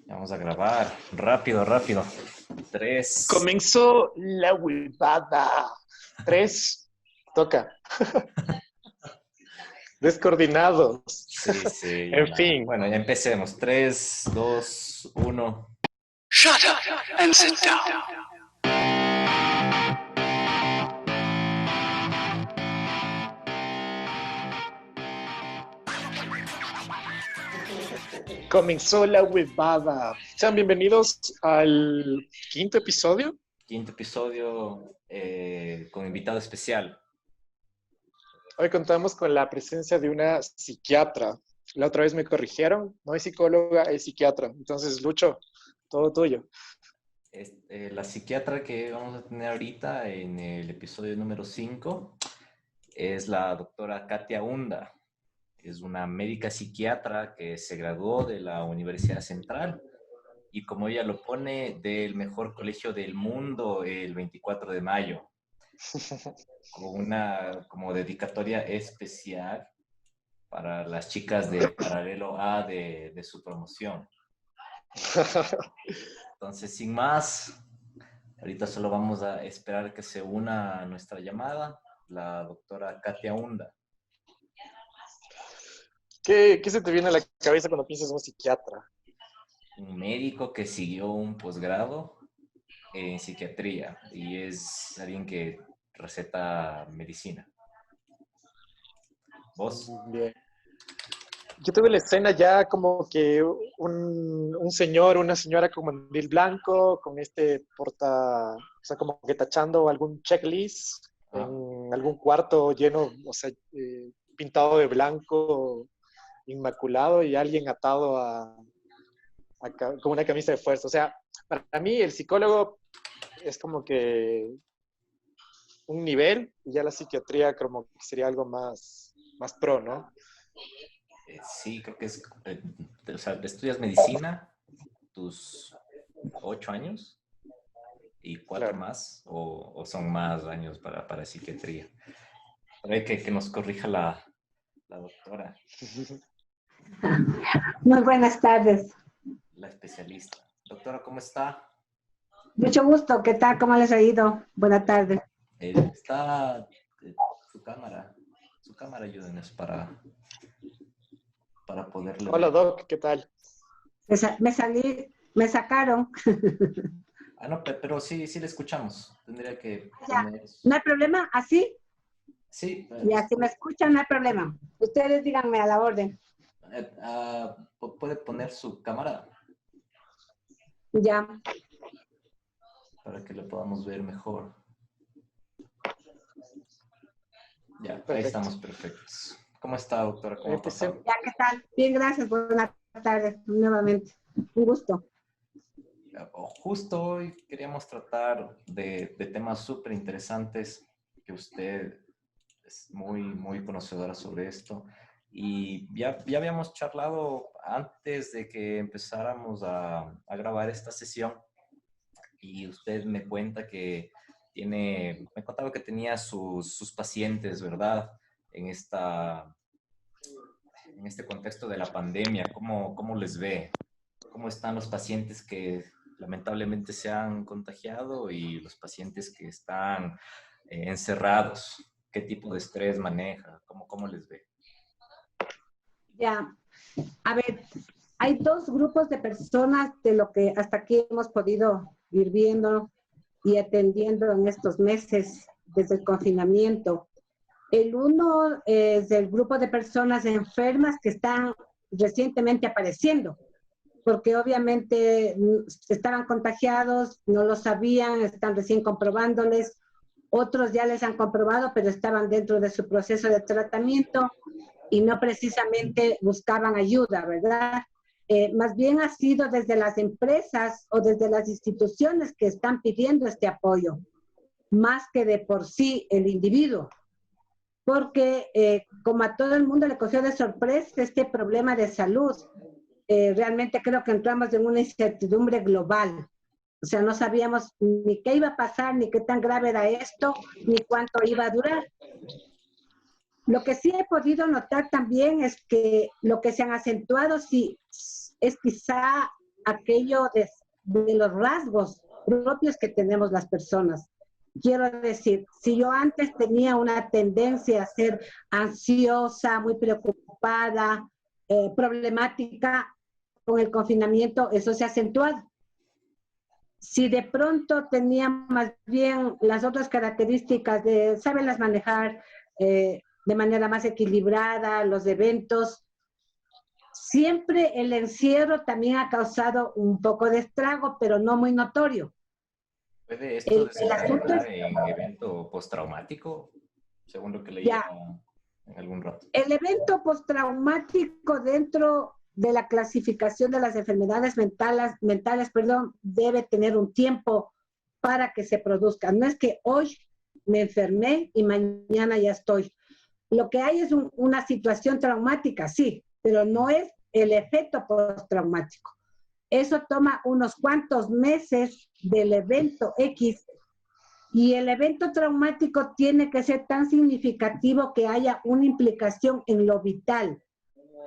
Vamos a grabar. Rápido, rápido. 3. Comenzó la huevada. 3. Toca. Descoordinados. Sí, ya En nada. fin. Bueno, ya empecemos. 3, 2, 1. Shut up and sit down. Comenzó la huevada. Sean bienvenidos al quinto episodio. Quinto episodio con invitado especial. Hoy contamos con la presencia de una psiquiatra. La otra vez me corrigieron. No es psicóloga, es psiquiatra. Entonces, Lucho, todo tuyo. La psiquiatra que vamos a tener ahorita en el episodio número 5 es la doctora Katia Hunda. Es una médica psiquiatra que se graduó de la Universidad Central y, como ella lo pone, del mejor colegio del mundo el 24 de mayo, con una como dedicatoria especial para las chicas del paralelo A de su promoción. Entonces, sin más, ahorita solo vamos a esperar que se una a nuestra llamada la doctora Katia Hunda. ¿Qué se te viene a la cabeza cuando piensas en un psiquiatra? Un médico que siguió un posgrado en psiquiatría y es alguien que receta medicina. ¿Vos? Bien. Yo tuve la escena ya como que un señor, una señora con mandil blanco, con o sea, como que tachando algún checklist en algún cuarto lleno, o sea, pintado de blanco, inmaculado, y alguien atado con una camisa de fuerza. O sea, para mí el psicólogo es como que un nivel, y ya la psiquiatría como que sería algo más pro, ¿no? Sí, creo que es, o sea, estudias medicina tus 8 años y 4 Claro. más, o son más años para psiquiatría. A ver, que nos corrija la doctora, Muy buenas tardes. la especialista. Doctora, ¿cómo está? Mucho gusto. ¿Qué tal? ¿Cómo les ha ido? Buenas tardes. Está su cámara, ayúdenos para poderle Hola, ver. Doc, ¿qué tal? Me sacaron. No, pero sí le escuchamos. Tendría que Ya, poner... no hay problema. ¿Así? Sí, Ya, si me escuchan, no hay problema. Ustedes díganme a la orden. puede poner su cámara Ya. para que lo podamos ver mejor. Ya, Perfecto. ahí estamos perfectos. ¿Cómo está, doctora? ¿Cómo ha pasado? Ya, ¿qué tal? Bien, gracias. Buenas tardes nuevamente. Un gusto. Justo hoy queríamos tratar de temas súper interesantes, que usted es muy conocedora sobre esto. Y ya habíamos charlado antes de que empezáramos a grabar esta sesión, y usted me cuenta que me contaba que tenía sus pacientes, ¿verdad? En este contexto de la pandemia. ¿Cómo les ve? ¿Cómo están los pacientes que lamentablemente se han contagiado y los pacientes que están encerrados? ¿Qué tipo de estrés maneja? ¿Cómo les ve? Ya. A ver, hay dos grupos de personas de lo que hasta aquí hemos podido ir viendo y atendiendo en estos meses desde el confinamiento. El uno es el grupo de personas enfermas que están recientemente apareciendo, porque obviamente estaban contagiados, no lo sabían, están recién comprobándoles. Otros ya les han comprobado, pero estaban dentro de su proceso de tratamiento y no precisamente buscaban ayuda, ¿verdad? Más bien ha sido desde las empresas o desde las instituciones que están pidiendo este apoyo, más que de por sí el individuo. Porque como a todo el mundo le cogió de sorpresa este problema de salud, realmente creo que entramos en una incertidumbre global. O sea, no sabíamos ni qué iba a pasar, ni qué tan grave era esto, ni cuánto iba a durar. Lo que sí he podido notar también es que lo que se han acentuado, sí, es quizá aquello de los rasgos propios que tenemos las personas. Quiero decir, si yo antes tenía una tendencia a ser ansiosa, muy preocupada, problemática, con el confinamiento eso se ha acentuado. Si de pronto tenía más bien las otras características de saberlas manejar de manera más equilibrada, los eventos, siempre el encierro también ha causado un poco de estrago, pero no muy notorio. ¿Puede esto El asunto es, desencadenar en evento postraumático, según lo que leía en algún rato? el evento postraumático dentro de la clasificación de las enfermedades mentales, debe tener un tiempo para que se produzca. No es que hoy me enfermé y mañana ya estoy. Lo que hay es una situación traumática, sí, pero no es el efecto postraumático. Eso toma unos cuantos meses del evento X y el evento traumático tiene que ser tan significativo que haya una implicación en lo vital.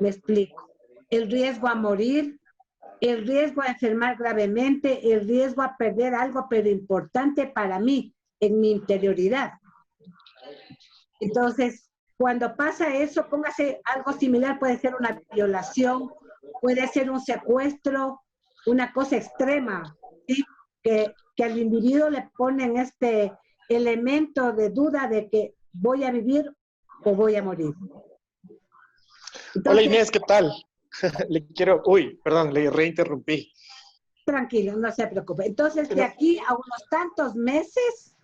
Me explico. El riesgo a morir, el riesgo a enfermar gravemente, el riesgo a perder algo, pero importante para mí, en mi interioridad. Entonces, cuando pasa eso, póngase algo similar, puede ser una violación, puede ser un secuestro, una cosa extrema, ¿sí? Que al individuo le ponen este elemento de duda de que voy a vivir o voy a morir. Entonces, hola Inés, ¿qué tal? Le reinterrumpí. Tranquilo, no se preocupe. Entonces, de aquí a unos tantos meses,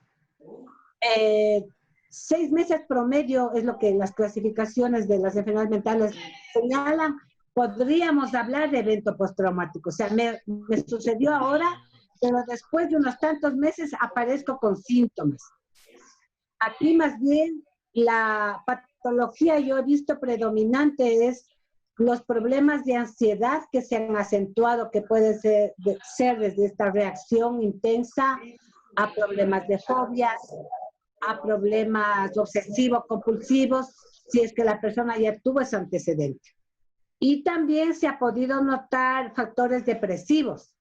6 meses promedio es lo que las clasificaciones de las enfermedades mentales señalan, podríamos hablar de evento postraumático. O sea, me sucedió ahora, pero después de unos tantos meses aparezco con síntomas. Aquí más bien la patología yo he visto predominante es los problemas de ansiedad que se han acentuado, que puede ser desde esta reacción intensa a problemas de fobias, a problemas obsesivos compulsivos, si es que la persona ya tuvo ese antecedente. Y también se ha podido notar factores depresivos,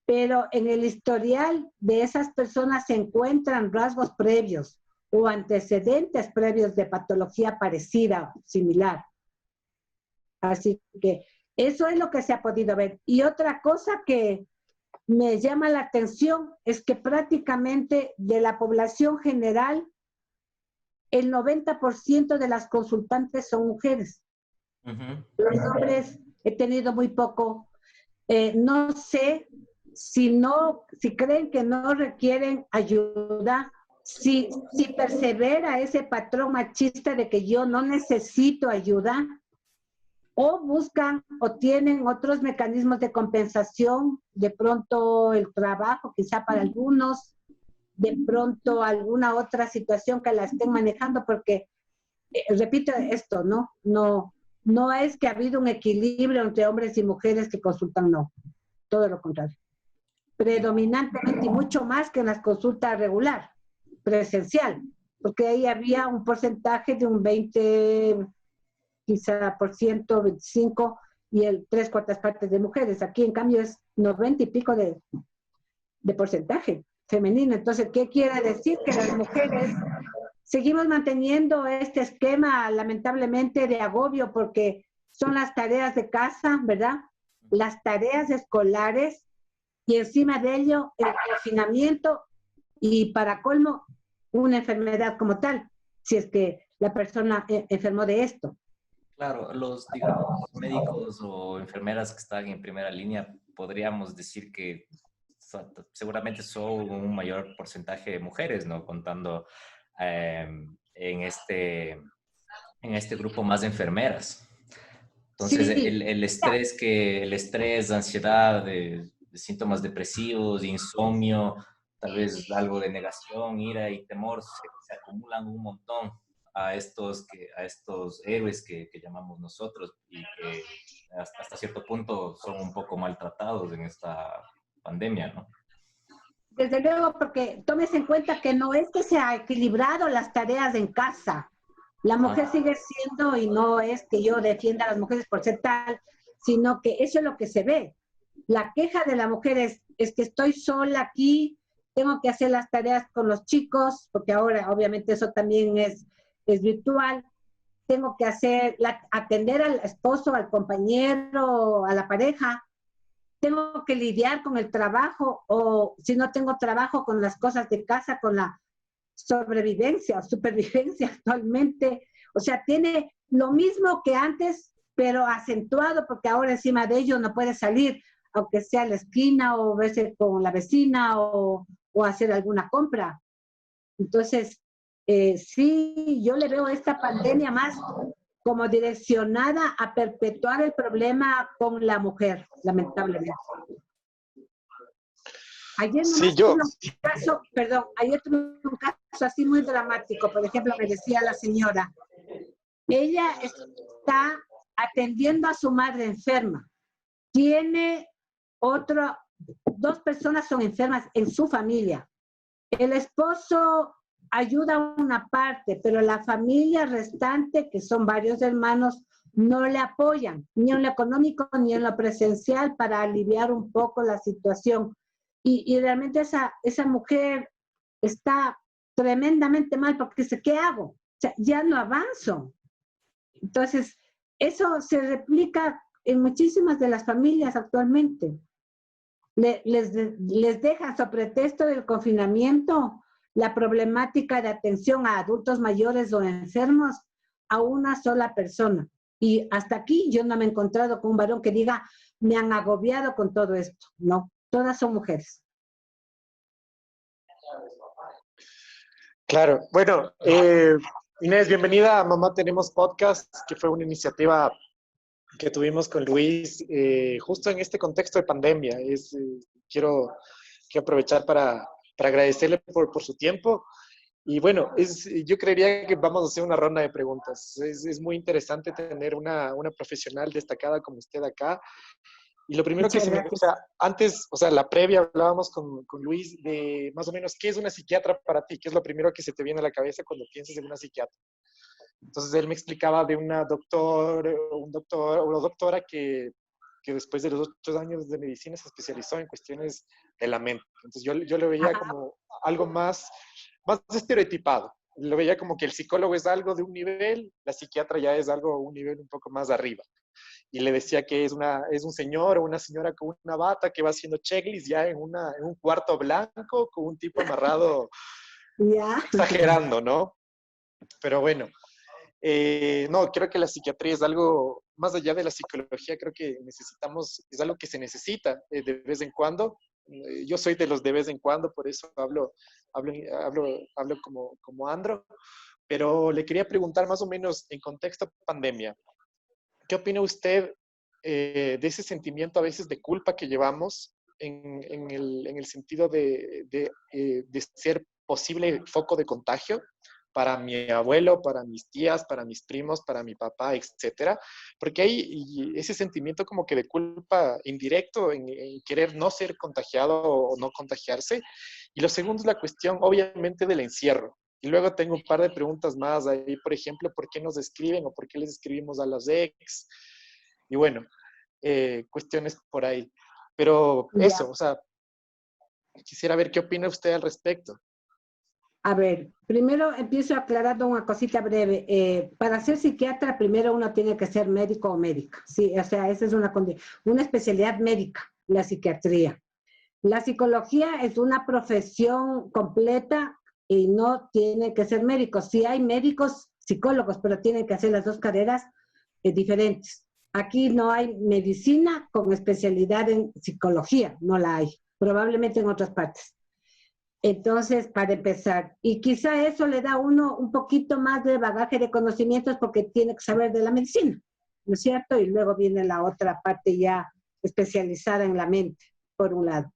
pero en el historial de esas personas se encuentran rasgos previos o antecedentes previos de patología parecida, similar. Así que eso es lo que se ha podido ver. Y otra cosa que me llama la atención es que prácticamente de la población general, el 90% de las consultantes son mujeres. Los hombres he tenido muy poco. No sé si creen que no requieren ayuda, si persevera ese patrón machista de que yo no necesito ayuda, o buscan o tienen otros mecanismos de compensación, de pronto el trabajo, quizá para algunos, de pronto alguna otra situación que la estén manejando, porque, repito esto, no es que ha habido un equilibrio entre hombres y mujeres que consultan, no, todo lo contrario. Predominantemente y mucho más que en las consultas regular, presencial, porque ahí había un porcentaje de un 20, quizá por ciento, 25, y el 3/4 partes de mujeres. Aquí, en cambio, es 90 y pico de porcentaje femenino. Entonces, ¿qué quiere decir? Que las mujeres seguimos manteniendo este esquema, lamentablemente, de agobio, porque son las tareas de casa, ¿verdad? Las tareas escolares, y encima de ello, el confinamiento, y para colmo, una enfermedad como tal, si es que la persona enfermó de esto. Claro, los, digamos, médicos o enfermeras que están en primera línea, podríamos decir que seguramente son un mayor porcentaje de mujeres, ¿no? Contando en este grupo más de enfermeras. Entonces, Sí. el estrés, ansiedad, de síntomas depresivos, insomnio, tal vez algo de negación, ira y temor, se acumulan un montón a estos héroes que llamamos nosotros y que hasta cierto punto son un poco maltratados en esta pandemia, ¿no? Desde luego, porque tomes en cuenta que no es que se ha equilibrado las tareas en casa. La mujer sigue siendo, y no es que yo defienda a las mujeres por ser tal, sino que eso es lo que se ve. La queja de la mujer es que estoy sola aquí, tengo que hacer las tareas con los chicos, porque ahora obviamente eso también es virtual, tengo que atender al esposo, al compañero, a la pareja, tengo que lidiar con el trabajo, o si no tengo trabajo, con las cosas de casa, con la sobrevivencia o supervivencia actualmente. O sea, tiene lo mismo que antes, pero acentuado, porque ahora encima de ello no puede salir, aunque sea a la esquina o verse con la vecina o hacer alguna compra. Entonces, sí, yo le veo a esta pandemia más como direccionada a perpetuar el problema con la mujer, lamentablemente. Ayer nomás tuve un caso, perdón, ayer tuve un caso así muy dramático. Por ejemplo, me decía la señora, ella está atendiendo a su madre enferma. Tiene dos personas son enfermas en su familia. El esposo ayuda a una parte, pero la familia restante, que son varios hermanos, no le apoyan, ni en lo económico ni en lo presencial, para aliviar un poco la situación. Y realmente esa mujer está tremendamente mal, porque dice, ¿qué hago? O sea, ya no avanzo. Entonces, eso se replica en muchísimas de las familias actualmente. Les dejan, sobre pretexto del confinamiento, la problemática de atención a adultos mayores o enfermos a una sola persona. Y hasta aquí yo no me he encontrado con un varón que diga, me han agobiado con todo esto. No, todas son mujeres. Claro, bueno, Inés, bienvenida a Mamá Tenemos Podcast, que fue una iniciativa que tuvimos con Luis justo en este contexto de pandemia. Quiero aprovechar para agradecerle por su tiempo. Y bueno, yo creería que vamos a hacer una ronda de preguntas. Es muy interesante tener una profesional destacada como usted acá. Y lo primero que se me gusta, antes, o sea, la previa hablábamos con Luis de más o menos qué es una psiquiatra para ti, qué es lo primero que se te viene a la cabeza cuando piensas en una psiquiatra. Entonces él me explicaba de un doctor o una doctora que después de los 8 años de medicina se especializó en cuestiones de la mente. Entonces yo lo veía como algo más estereotipado. Lo veía como que el psicólogo es algo de un nivel, la psiquiatra ya es algo un nivel un poco más arriba. Y le decía que es un señor o una señora con una bata que va haciendo checklist ya en un cuarto blanco con un tipo amarrado, exagerando, ¿no? Pero bueno, no, creo que la psiquiatría es algo, más allá de la psicología, creo que es algo que se necesita de vez en cuando. Yo soy de los de vez en cuando, por eso hablo como Andro, pero le quería preguntar más o menos en contexto pandemia, ¿qué opina usted de ese sentimiento a veces de culpa que llevamos en el sentido de ser posible foco de contagio para mi abuelo, para mis tías, para mis primos, para mi papá, etcétera? Porque hay ese sentimiento como que de culpa indirecto en querer no ser contagiado o no contagiarse. Y lo segundo es la cuestión, obviamente, del encierro. Y luego tengo un par de preguntas más ahí, por ejemplo, ¿por qué nos escriben o por qué les escribimos a los ex? Y bueno, cuestiones por ahí. Pero eso, o sea, quisiera ver qué opina usted al respecto. A ver, primero empiezo aclarando una cosita breve. Para ser psiquiatra, primero uno tiene que ser médico o médica. Sí, o sea, esa es una especialidad médica, la psiquiatría. La psicología es una profesión completa y no tiene que ser médico. Sí hay médicos, psicólogos, pero tienen que hacer las dos carreras diferentes. Aquí no hay medicina con especialidad en psicología, no la hay, probablemente en otras partes. Entonces, para empezar, y quizá eso le da a uno un poquito más de bagaje de conocimientos porque tiene que saber de la medicina, ¿no es cierto? Y luego viene la otra parte ya especializada en la mente, por un lado.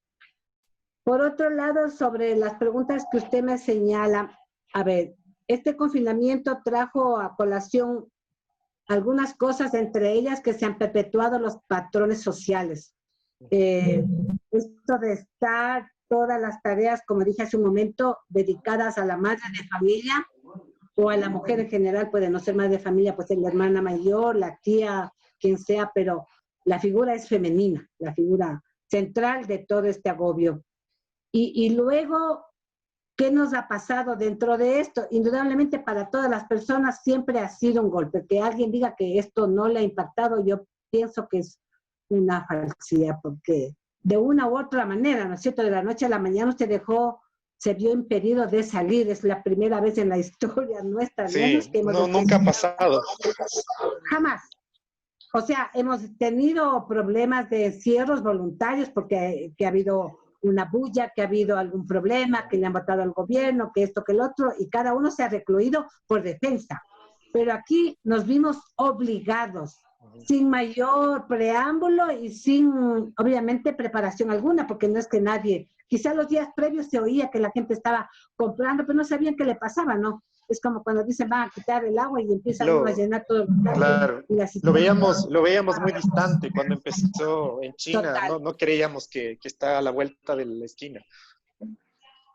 Por otro lado, sobre las preguntas que usted me señala, a ver, este confinamiento trajo a colación algunas cosas, entre ellas que se han perpetuado los patrones sociales. Esto de estar todas las tareas, como dije hace un momento, dedicadas a la madre de familia o a la mujer en general, puede no ser madre de familia, pues ser la hermana mayor, la tía, quien sea, pero la figura es femenina, la figura central de todo este agobio. Y luego, ¿qué nos ha pasado dentro de esto? Indudablemente para todas las personas siempre ha sido un golpe. Que alguien diga que esto no le ha impactado, yo pienso que es una falsedad, porque de una u otra manera, ¿no es cierto? De la noche a la mañana usted se vio impedido de salir. Es la primera vez en la historia nuestra, al menos, que hemos nunca ha pasado. Jamás. O sea, hemos tenido problemas de encierros voluntarios porque que ha habido una bulla, que ha habido algún problema, que le han votado al gobierno, que esto, que el otro, y cada uno se ha recluido por defensa. Pero aquí nos vimos obligados, sin mayor preámbulo y sin, obviamente, preparación alguna, porque no es que nadie, quizá los días previos se oía que la gente estaba comprando, pero no sabían qué le pasaba, ¿no? Es como cuando dicen van a quitar el agua y empiezan a llenar todo el lugar. Claro, lo veíamos muy distante cuando empezó en China, no creíamos que está a la vuelta de la esquina.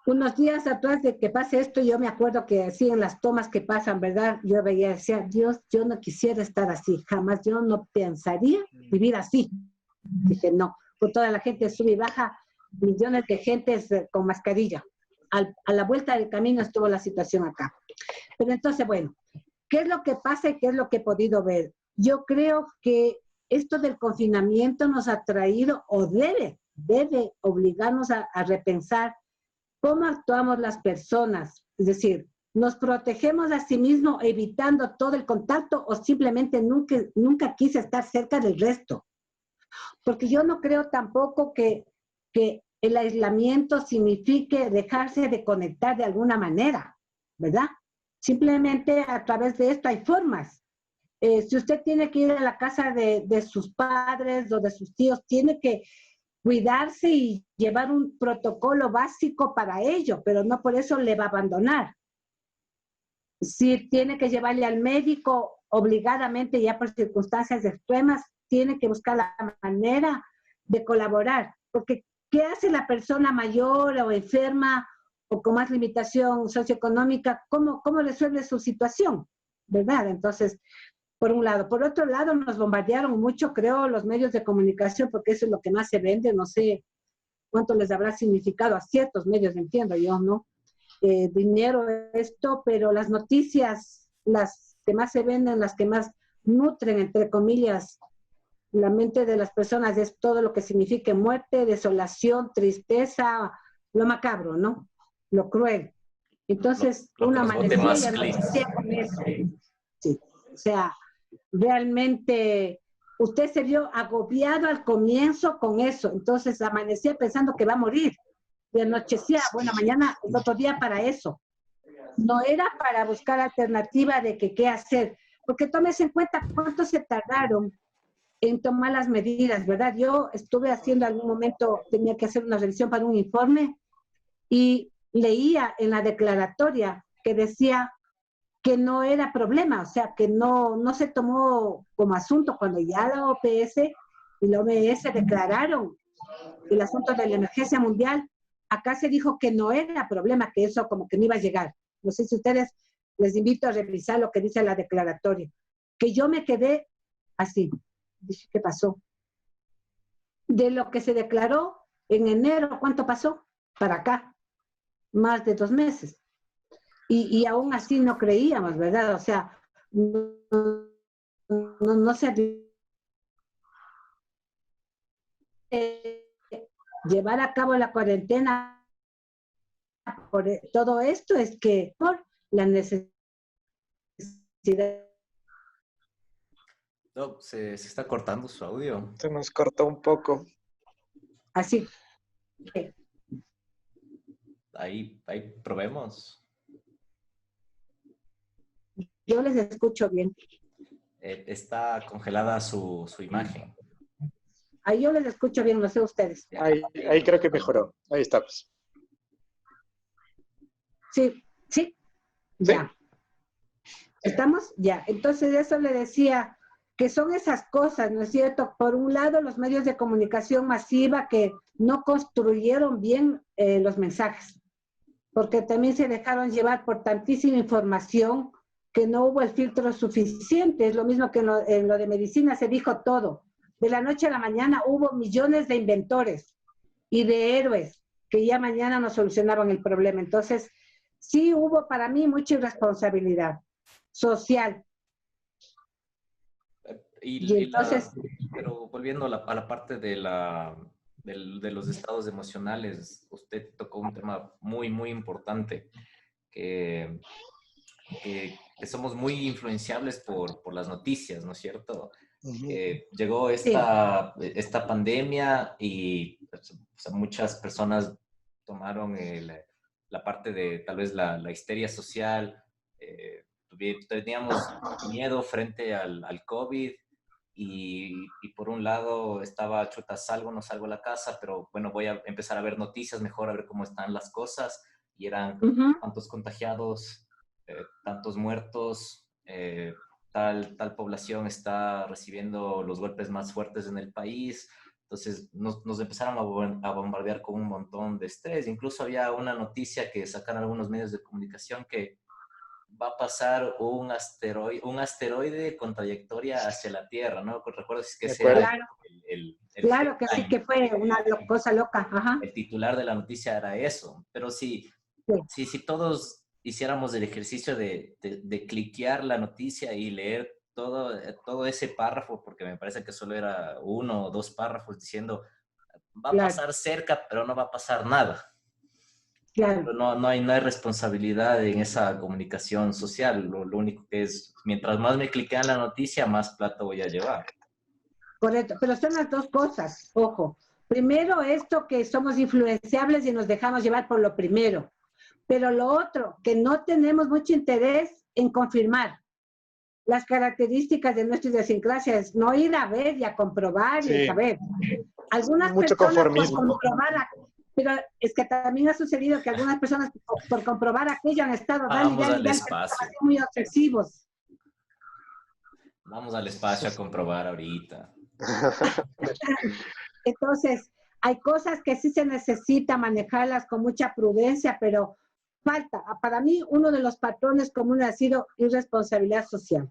Unos días atrás de que pase esto, yo me acuerdo que así en las tomas que pasan, ¿verdad? Yo veía, decía, Dios, yo no quisiera estar así, jamás, yo no pensaría vivir así. Dije, no, con toda la gente sube y baja, millones de gentes con mascarilla. A la vuelta del camino estuvo la situación acá. Pero entonces, bueno, ¿qué es lo que pasa y qué es lo que he podido ver? Yo creo que esto del confinamiento nos ha traído, o debe obligarnos a repensar cómo actuamos las personas. Es decir, ¿nos protegemos a sí mismos evitando todo el contacto o simplemente nunca quise estar cerca del resto? Porque yo no creo tampoco que el aislamiento signifique dejarse de conectar de alguna manera, ¿verdad? Simplemente a través de esto hay formas. Si usted tiene que ir a la casa de sus padres o de sus tíos, tiene que cuidarse y llevar un protocolo básico para ello, pero no por eso le va a abandonar. Si tiene que llevarle al médico obligadamente, ya por circunstancias extremas, tiene que buscar la manera de colaborar, porque ¿qué hace la persona mayor o enferma o con más limitación socioeconómica? ¿Cómo resuelve su situación? ¿Verdad? Entonces, por un lado. Por otro lado, nos bombardearon mucho, creo, los medios de comunicación, porque eso es lo que más se vende. No sé cuánto les habrá significado a ciertos medios, entiendo yo, ¿no? Dinero, esto, pero las noticias, las que más se venden, las que más nutren, entre comillas, la mente de las personas, es todo lo que signifique muerte, desolación, tristeza, lo macabro, ¿no? Lo cruel. Entonces, uno amanecía y amanecía con eso. Sí, o sea, realmente usted se vio agobiado al comienzo con eso, entonces amanecía pensando que va a morir, y anochecía, bueno, mañana es otro día para eso. No era para buscar alternativa de que qué hacer, porque tómese en cuenta cuánto se tardaron en tomar las medidas, ¿verdad? Yo estuve haciendo algún momento, tenía que hacer una revisión para un informe y leía en la declaratoria que decía que no era problema, o sea, que no se tomó como asunto cuando ya la OPS y la OMS declararon el asunto de la emergencia mundial. Acá se dijo que no era problema, que eso como que no iba a llegar. No sé si ustedes, les invito a revisar lo que dice la declaratoria. Que yo me quedé así. Dije, ¿qué pasó? De lo que se declaró en enero, ¿cuánto pasó? Para acá, más de 2 meses. Y aún así no creíamos, ¿verdad? O sea, no se llevar a cabo la cuarentena por todo esto es que por la necesidad. No, se está cortando su audio. Se nos cortó un poco. Así. Ahí probemos. Yo les escucho bien. Está congelada su imagen. Ahí yo les escucho bien, no sé ustedes. Ahí creo que mejoró. Ahí estamos. Sí. Ya. ¿Estamos? Ya. Entonces eso le decía que son esas cosas, ¿no es cierto? Por un lado, los medios de comunicación masiva que no construyeron bien los mensajes, porque también se dejaron llevar por tantísima información que no hubo el filtro suficiente. Es lo mismo que en lo de medicina se dijo todo. de la noche a la mañana hubo millones de inventores y de héroes que ya mañana nos solucionaban el problema. Entonces, sí hubo para mí mucha irresponsabilidad social. Y entonces... Pero volviendo a la parte de los estados emocionales, usted tocó un tema muy, muy importante, que somos muy influenciables por las noticias, ¿no es cierto? Llegó esta pandemia y pues, o sea, muchas personas tomaron la parte de tal vez la histeria social. Teníamos miedo frente al COVID y por un lado estaba, chuta, salgo, no salgo a la casa, pero bueno, voy a empezar a ver noticias mejor, a ver cómo están las cosas. Y eran tantos contagiados, tantos muertos, tal población está recibiendo los golpes más fuertes en el país. Entonces nos empezaron a bombardear con un montón de estrés. Incluso había una noticia que sacaron algunos medios de comunicación que va a pasar un asteroide con trayectoria hacia la Tierra, ¿no? Recuerdo que ese era claro que sí, que fue una cosa loca. Ajá. El titular de la noticia era eso. Pero si todos hiciéramos el ejercicio de cliquear la noticia y leer todo ese párrafo, porque me parece que solo era 1 o 2 párrafos diciendo va a pasar cerca, pero no va a pasar nada. Claro. Pero no hay responsabilidad en esa comunicación social. Lo único que es, mientras más me cliquean la noticia, más plata voy a llevar. Correcto, pero son las dos cosas, ojo. Primero, esto que somos influenciables y nos dejamos llevar por lo primero. Pero lo otro, que no tenemos mucho interés en confirmar las características de nuestra idiosincrasia, es no ir a ver y a comprobar y a saber. Algunas mucho personas conformismo. por comprobar, pero es que también ha sucedido que algunas personas por comprobar aquello han estado muy obsesivos. Vamos al espacio a comprobar ahorita. Entonces, hay cosas que sí se necesita manejarlas con mucha prudencia, pero falta. Para mí, uno de los patrones comunes ha sido irresponsabilidad social,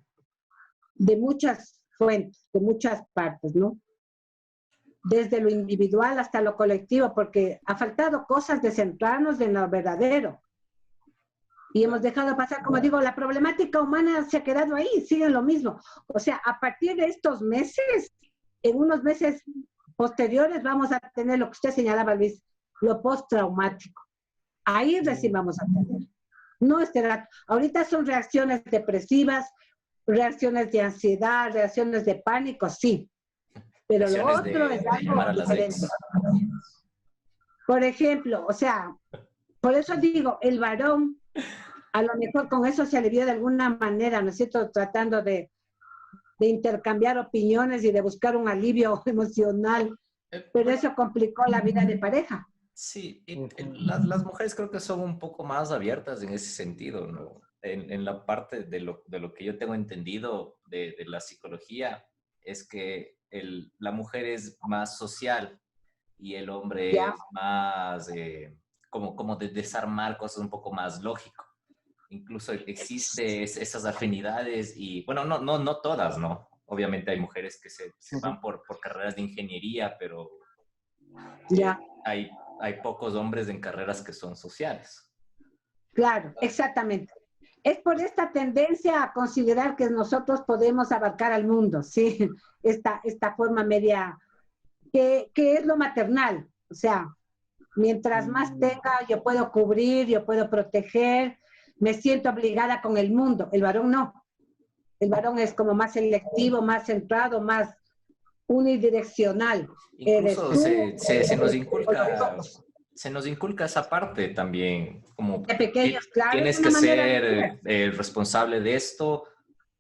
de muchas fuentes, de muchas partes, ¿no? Desde lo individual hasta lo colectivo, porque ha faltado cosas de centrarnos en lo verdadero. Y hemos dejado pasar, como digo, la problemática humana se ha quedado ahí, sigue lo mismo. O sea, a partir de estos meses, en unos meses posteriores vamos a tener lo que usted señalaba, Luis, lo postraumático. Ahí recién vamos a tener. No esperar. Ahorita son reacciones depresivas, reacciones de ansiedad, reacciones de pánico, sí. Pero lo otro es algo diferente. Por ejemplo, o sea, por eso digo, el varón, a lo mejor con eso se alivió de alguna manera, ¿no es cierto? Tratando de intercambiar opiniones y de buscar un alivio emocional, pero eso complicó la vida de pareja. Sí, las mujeres creo que son un poco más abiertas en ese sentido, ¿no? En la parte de lo que yo tengo entendido de la psicología, es que la mujer es más social y el hombre es más como de desarmar cosas un poco más lógico. Incluso existe esas afinidades y, bueno, no todas, ¿no? Obviamente hay mujeres que se van por carreras de ingeniería, pero hay pocos hombres en carreras que son sociales. Claro, exactamente. Es por esta tendencia a considerar que nosotros podemos abarcar al mundo, ¿sí? Esta forma media, que es lo maternal. O sea, mientras más tenga, yo puedo cubrir, yo puedo proteger, me siento obligada con el mundo. El varón no. El varón es como más selectivo, más centrado, más unidireccional. Incluso se nos inculca esa parte también, como de pequeños, claro, tienes que ser responsable de esto,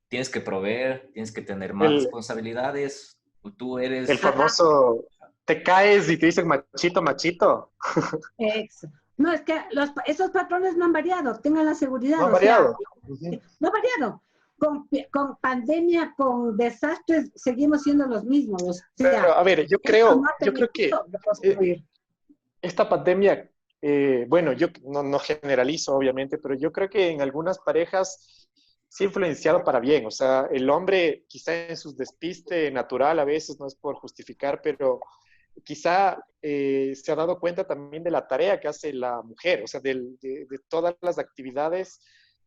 tienes que proveer, tienes que tener más responsabilidades, tú eres... El famoso, te caes y te dicen machito, machito. No, es que esos patrones no han variado, tengan la seguridad. No han variado. No han variado. Con pandemia, con desastres, seguimos siendo los mismos. O sea, pero, a ver, yo creo que esta pandemia, bueno, yo no generalizo, obviamente, pero yo creo que en algunas parejas sí ha influenciado para bien. O sea, el hombre quizá en su despiste natural a veces, no es por justificar, pero quizá se ha dado cuenta también de la tarea que hace la mujer, o sea, de todas las actividades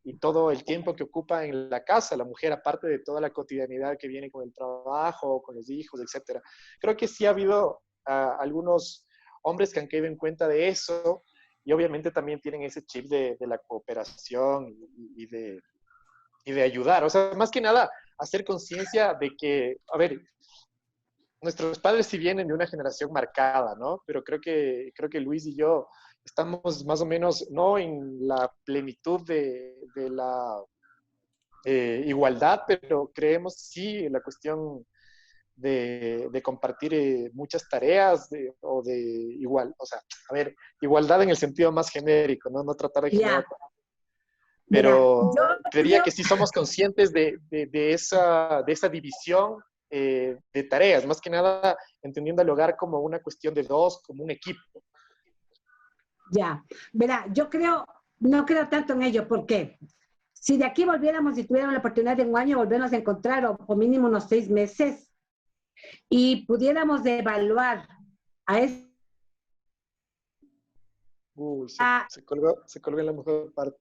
y todo el tiempo que ocupa en la casa la mujer, aparte de toda la cotidianidad que viene con el trabajo, con los hijos, etcétera. Creo que sí ha habido algunos hombres que han caído en cuenta de eso y obviamente también tienen ese chip de la cooperación y de ayudar. O sea, más que nada, hacer conciencia de que, a ver, nuestros padres sí vienen de una generación marcada, ¿no? Pero creo que Luis y yo estamos más o menos, no en la plenitud de la igualdad, pero creemos sí en la cuestión de compartir muchas tareas o de igual, o sea, a ver, igualdad en el sentido más genérico, ¿no? No tratar de generar, Ya, mira, pero yo creería creo, que sí somos conscientes de esa división de tareas, más que nada entendiendo el hogar como una cuestión de dos, como un equipo. ya, mira, yo creo, no creo tanto en ello, porque si de aquí volviéramos y tuviéramos la oportunidad de un año volvernos a encontrar, o mínimo unos 6 meses, y pudiéramos evaluar a Uy, esta, se colgó en la mejor parte.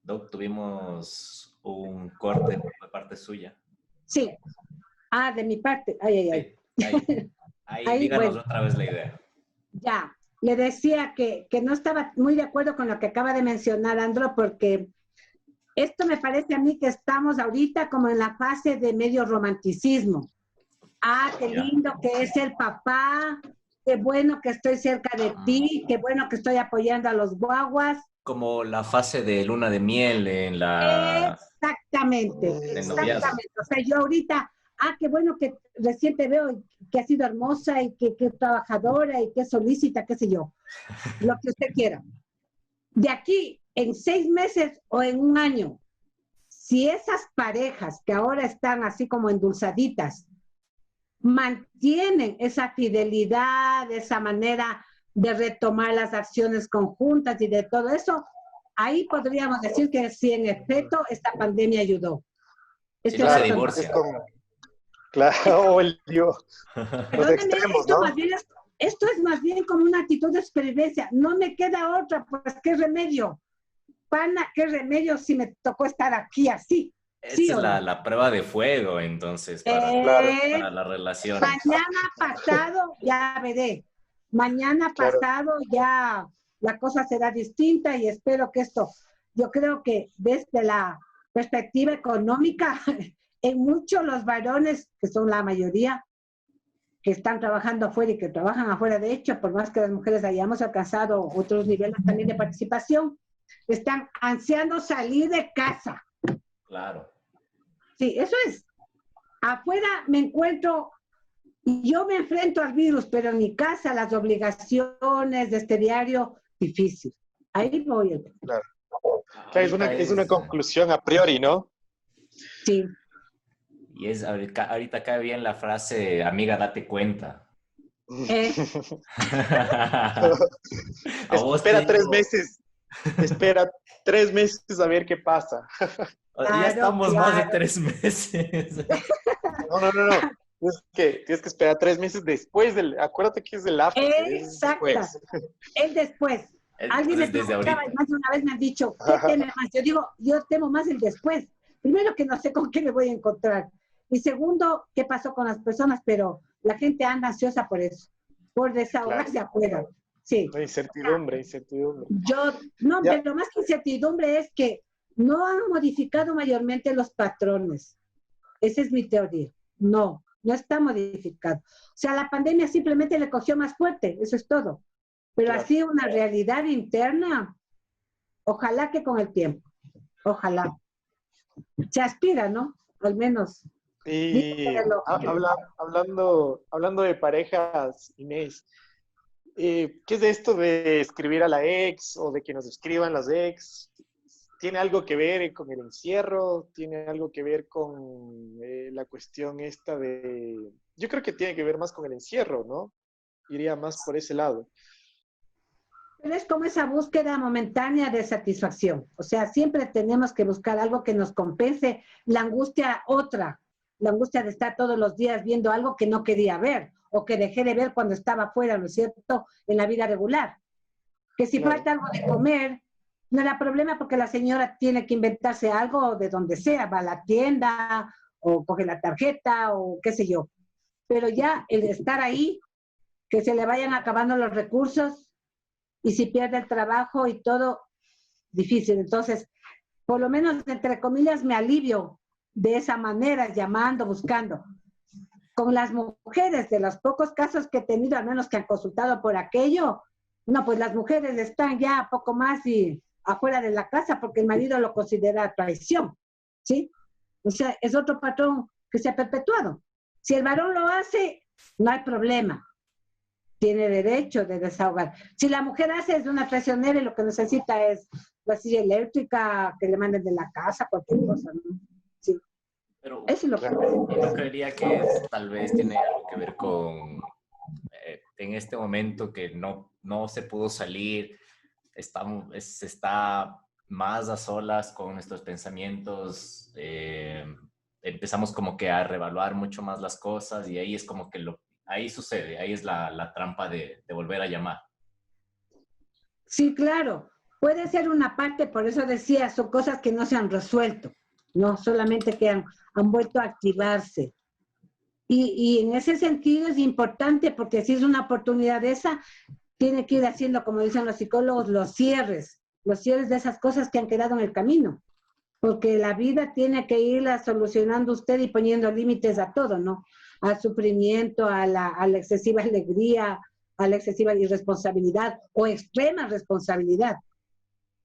Doc, tuvimos un corte por parte suya. sí, de mi parte, ay, ay, ay. Sí, ahí Ahí, díganos bueno, otra vez la idea. ya, le decía que no estaba muy de acuerdo con lo que acaba de mencionar Andro, porque esto me parece a mí que estamos ahorita como en la fase de medio romanticismo. Qué Ya. lindo que es el papá, qué bueno que estoy cerca de ti, qué bueno que estoy apoyando a los guaguas. Como la fase de luna de miel en la Exactamente, del noviazgo. exactamente. O sea, yo ahorita, qué bueno que recién te veo, que has sido hermosa y que trabajadora y que solícita, qué sé yo, lo que usted quiera. De aquí, en 6 meses o en un año, si esas parejas que ahora están así como endulzaditas, mantienen esa fidelidad, esa manera de retomar las acciones conjuntas y de todo eso, ahí podríamos decir que sí, en efecto, esta pandemia ayudó. Si Estoy no se Claro, hablando. es divorcian. como, claro, o el Dios, los Perdóneme, extremos, ¿no? esto es más bien como una actitud de supervivencia. No me queda otra, pues, ¿qué remedio? Pana, ¿qué remedio si me tocó estar aquí así? ¿Sí Esta es o no? la prueba de fuego, entonces, Claro, Eh, para las relaciones. Mañana pasado ya veré. Mañana claro. pasado ya la cosa será distinta y espero que esto, yo creo que desde la perspectiva económica, en muchos los varones, que son la mayoría, que están trabajando afuera y que trabajan afuera, de hecho, por más que las mujeres hayamos alcanzado otros niveles también de participación, están ansiando salir de casa. Claro. Sí, eso es. Afuera me encuentro. Yo me enfrento al virus, pero en mi casa las obligaciones de este diario, difícil. Ahí voy. Claro. Claro, Ahorita es una es, conclusión a priori, ¿no? Sí. y es, ahorita cae bien la frase, amiga, date cuenta. Eh, A vos te Espera tres digo, meses, espera 3 meses a ver qué pasa. ya claro, estamos más de claro. 3 meses. No, no, no, no. Tienes que esperar 3 meses después acuérdate que es del after, es Exacta. después. El después. Alguien me Entonces, desde preguntaba, y ahorita. más de una vez me han dicho, ¿qué teme más? Yo digo, yo temo más el después. Primero, que no sé con qué me voy a encontrar. Y segundo, qué pasó con las personas, pero la gente anda ansiosa por eso, por Claro. desahogarse afuera. Sí. No, incertidumbre, incertidumbre. No, Ya, pero más que incertidumbre es que no han modificado mayormente los patrones. Esa es mi teoría. No, no está modificado. O sea, la pandemia simplemente le cogió más fuerte, eso es todo. Pero claro. así una realidad interna, ojalá que con el tiempo, ojalá. Se aspira, ¿no? Al menos. Dice Y que hablando de parejas, Inés, ¿qué es de esto de escribir a la ex o de que nos escriban las ex? ¿Tiene algo que ver con el encierro? ¿Tiene algo que ver con la cuestión esta de... Yo creo que tiene que ver más con el encierro, ¿no? Iría más por ese lado. Pero es como esa búsqueda momentánea de satisfacción. O sea, siempre tenemos que buscar algo que nos compense la angustia otra, la angustia de estar todos los días viendo algo que no quería ver o que dejé de ver cuando estaba fuera, ¿no es cierto?, en la vida regular. Que si Claro. falta algo de comer, no era problema porque la señora tiene que inventarse algo de donde sea, va a la tienda o coge la tarjeta o qué sé yo. Pero ya el estar ahí, que se le vayan acabando los recursos y si pierde el trabajo y todo, difícil. Entonces, por lo menos, entre comillas, me alivio de esa manera, llamando, buscando. Con las mujeres, de los pocos casos que he tenido, al menos que han consultado por aquello, no, pues las mujeres están ya poco más y afuera de la casa porque el marido lo considera traición, ¿sí? O sea, es otro patrón que se ha perpetuado. Si el varón lo hace, no hay problema. Tiene derecho de desahogar. Si la mujer hace, es una traicionera y lo que necesita es la silla eléctrica, que le manden de la casa, cualquier cosa, ¿no? Sí. Pero Eso es lo que... yo creería que tal vez tiene algo que ver con en este momento que no se pudo salir, está más a solas con nuestros pensamientos, empezamos como que a reevaluar mucho más las cosas y ahí es como que ahí sucede, ahí es la trampa de volver a llamar. Sí, claro. Puede ser una parte, por eso decía, son cosas que no se han resuelto, no solamente que han vuelto a activarse. Y en ese sentido es importante porque si es una oportunidad esa, tiene que ir haciendo, como dicen los psicólogos, los cierres de esas cosas que han quedado en el camino. Porque la vida tiene que irla solucionando usted y poniendo límites a todo, ¿no? Al sufrimiento, a la excesiva alegría, a la excesiva irresponsabilidad o extrema responsabilidad.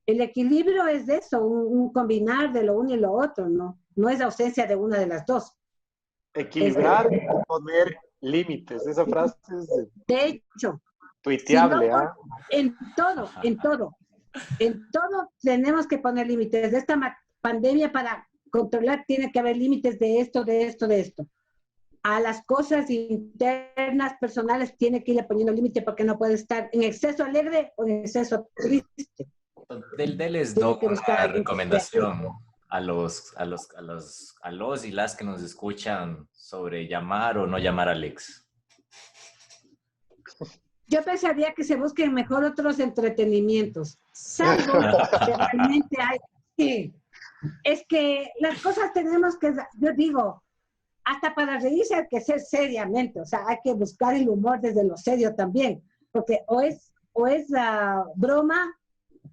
El equilibrio es de eso, un combinar de lo uno y lo otro, ¿no? No es ausencia de una de las dos. Equilibrar y poner límites. Esa frase es De hecho, tuiteable, si no, ¿ah? en todo tenemos que poner límites. De esta pandemia para controlar tiene que haber límites de esto, de esto, de esto. A las cosas internas, personales, tiene que irle poniendo límite porque no puede estar en exceso alegre o en exceso triste. Les doy una recomendación a los y las que nos escuchan sobre llamar o no llamar a Alex. Yo pensaría que se busquen mejor otros entretenimientos, salvo que realmente hay... Sí, es que las cosas tenemos que, yo digo, hasta para reírse hay que ser seriamente, o sea, hay que buscar el humor desde lo serio también, porque o es la broma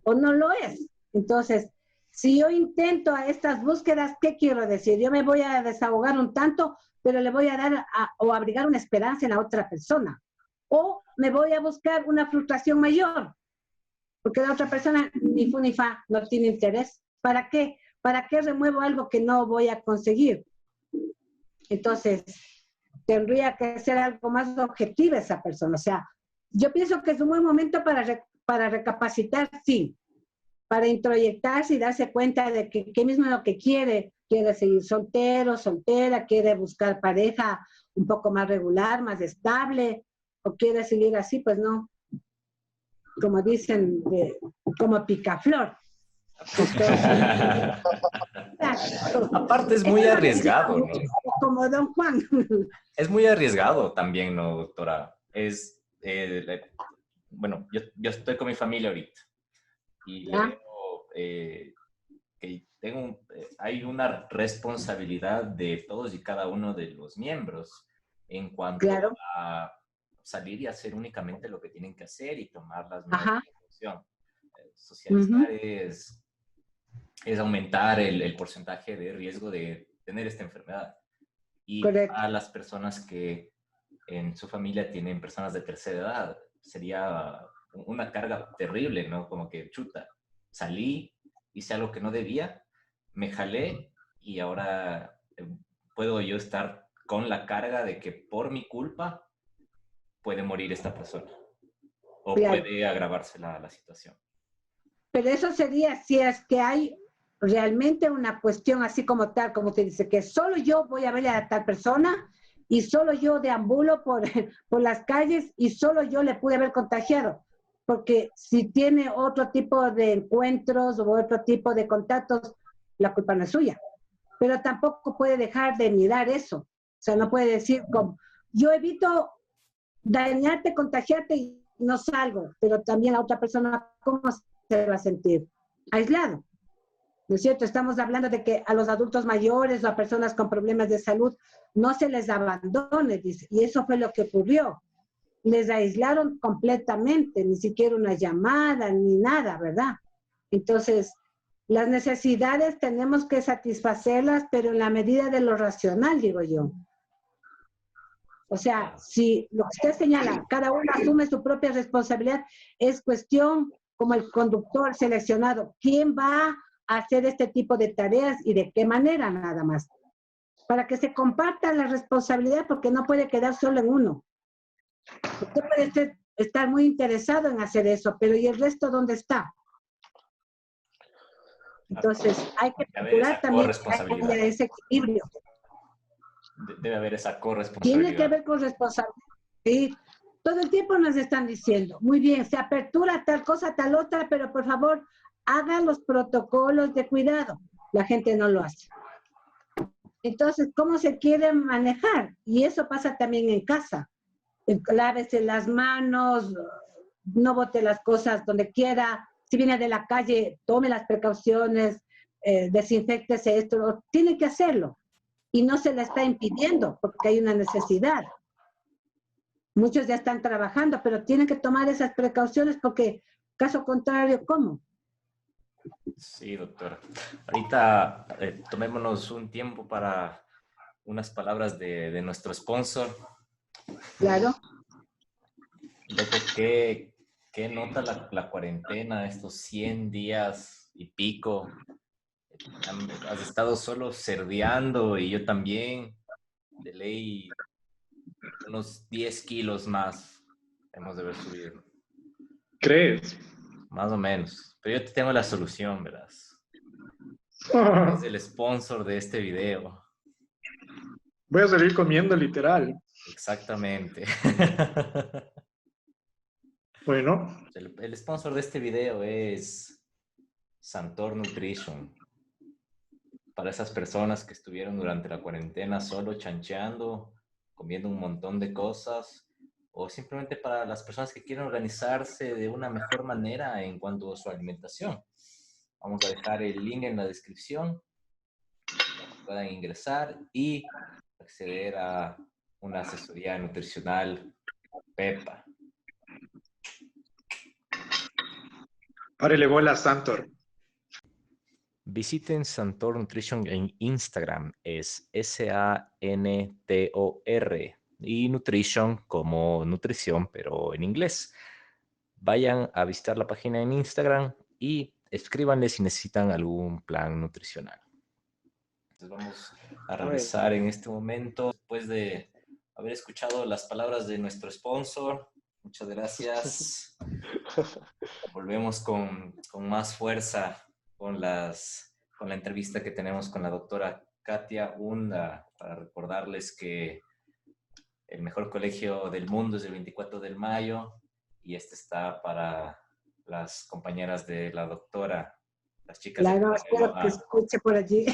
o no lo es. Entonces, si yo intento a estas búsquedas, ¿qué quiero decir? Yo me voy a desahogar un tanto, pero le voy a dar o abrigar una esperanza en la otra persona. O me voy a buscar una frustración mayor, porque la otra persona ni fu ni fa, no tiene interés. ¿Para qué? ¿Para qué remuevo algo que no voy a conseguir? Entonces, tendría que ser algo más objetivo esa persona. O sea, yo pienso que es un buen momento para recapacitar, sí, para introyectarse y darse cuenta de que qué mismo es lo que quiere seguir soltero, soltera, quiere buscar pareja un poco más regular, más estable, o quiere seguir así, pues no, como dicen, como picaflor. Aparte es muy arriesgado, ¿no? Como Don Juan. Es muy arriesgado también, ¿no, doctora? Bueno, yo estoy con mi familia ahorita y le digo que hay una responsabilidad de todos y cada uno de los miembros en cuanto a salir y hacer únicamente lo que tienen que hacer y tomar las medidas de precaución. Socializar es aumentar el porcentaje de riesgo de tener esta enfermedad. Y a las personas que en su familia tienen personas de tercera edad, sería una carga terrible, ¿no? Como que, chuta, salí, hice algo que no debía, me jalé y ahora puedo yo estar con la carga de que por mi culpa puede morir esta persona o puede agravarse la situación. Pero eso sería si es que hay realmente una cuestión así como tal, como te dice, que solo yo voy a verle a tal persona y solo yo deambulo por las calles y solo yo le pude haber contagiado. porque si tiene otro tipo de encuentros o otro tipo de contactos, la culpa no es suya. Pero tampoco puede dejar de mirar eso. O sea, no puede decir como, yo evito dañarte, contagiarte y no salgo, pero también la otra persona, ¿cómo se va a sentir? Aislado. ¿No es cierto? Estamos hablando de que a los adultos mayores o a personas con problemas de salud no se les abandone, dice, y eso fue lo que ocurrió. Les aislaron completamente, ni siquiera una llamada, ni nada, ¿verdad? Entonces, las necesidades tenemos que satisfacerlas, pero en la medida de lo racional, digo yo. O sea, si lo que usted señala, cada uno asume su propia responsabilidad, es cuestión como el conductor seleccionado, ¿quién va a hacer este tipo de tareas y de qué manera nada más? Para que se comparta la responsabilidad, porque no puede quedar solo en uno. Usted puede estar muy interesado en hacer eso, pero ¿y el resto dónde está? Entonces, hay que procurar también que haya ese equilibrio. Debe haber esa corresponsabilidad. Tiene que haber corresponsabilidad. Sí. Todo el tiempo nos están diciendo, muy bien, se apertura tal cosa, tal otra, pero por favor, haga los protocolos de cuidado. La gente no lo hace. Entonces, ¿cómo se quiere manejar? Y eso pasa también en casa. Lávese las manos, no bote las cosas donde quiera. Si viene de la calle, tome las precauciones, desinféctese esto. Tiene que hacerlo. Y no se le está impidiendo porque hay una necesidad. Muchos ya están trabajando, pero tienen que tomar esas precauciones porque, caso contrario, ¿cómo? Sí, doctora. Ahorita tomémonos un tiempo para unas palabras de nuestro sponsor. Claro. Loco, ¿qué nota la cuarentena, estos 100 días y pico? Has estado solo cerdeando y yo también, de ley, unos 10 kilos más hemos de haber subido. ¿Crees? Más o menos. Pero yo te tengo la solución, verás. Es el sponsor de este video. Voy a salir comiendo, literal. Exactamente. Bueno. El sponsor de este video es Santor Nutrition. Para esas personas que estuvieron durante la cuarentena solo chancheando, comiendo un montón de cosas, o simplemente para las personas que quieren organizarse de una mejor manera en cuanto a su alimentación. Vamos a dejar el link en la descripción para que puedan ingresar y acceder a una asesoría nutricional Pepa. Párele bola, Santor. Visiten Santor Nutrition en Instagram, es S-A-N-T-O-R, y Nutrition como nutrición, pero en inglés. Vayan a visitar la página en Instagram y escríbanle si necesitan algún plan nutricional. Entonces vamos a regresar en este momento, después de haber escuchado las palabras de nuestro sponsor. Muchas gracias. Volvemos con más fuerza con la entrevista que tenemos con la doctora Katia Unda, para recordarles que el mejor colegio del mundo es el 24 de mayo y este está para las compañeras de la doctora, las chicas. Claro, espero que escuche por allí.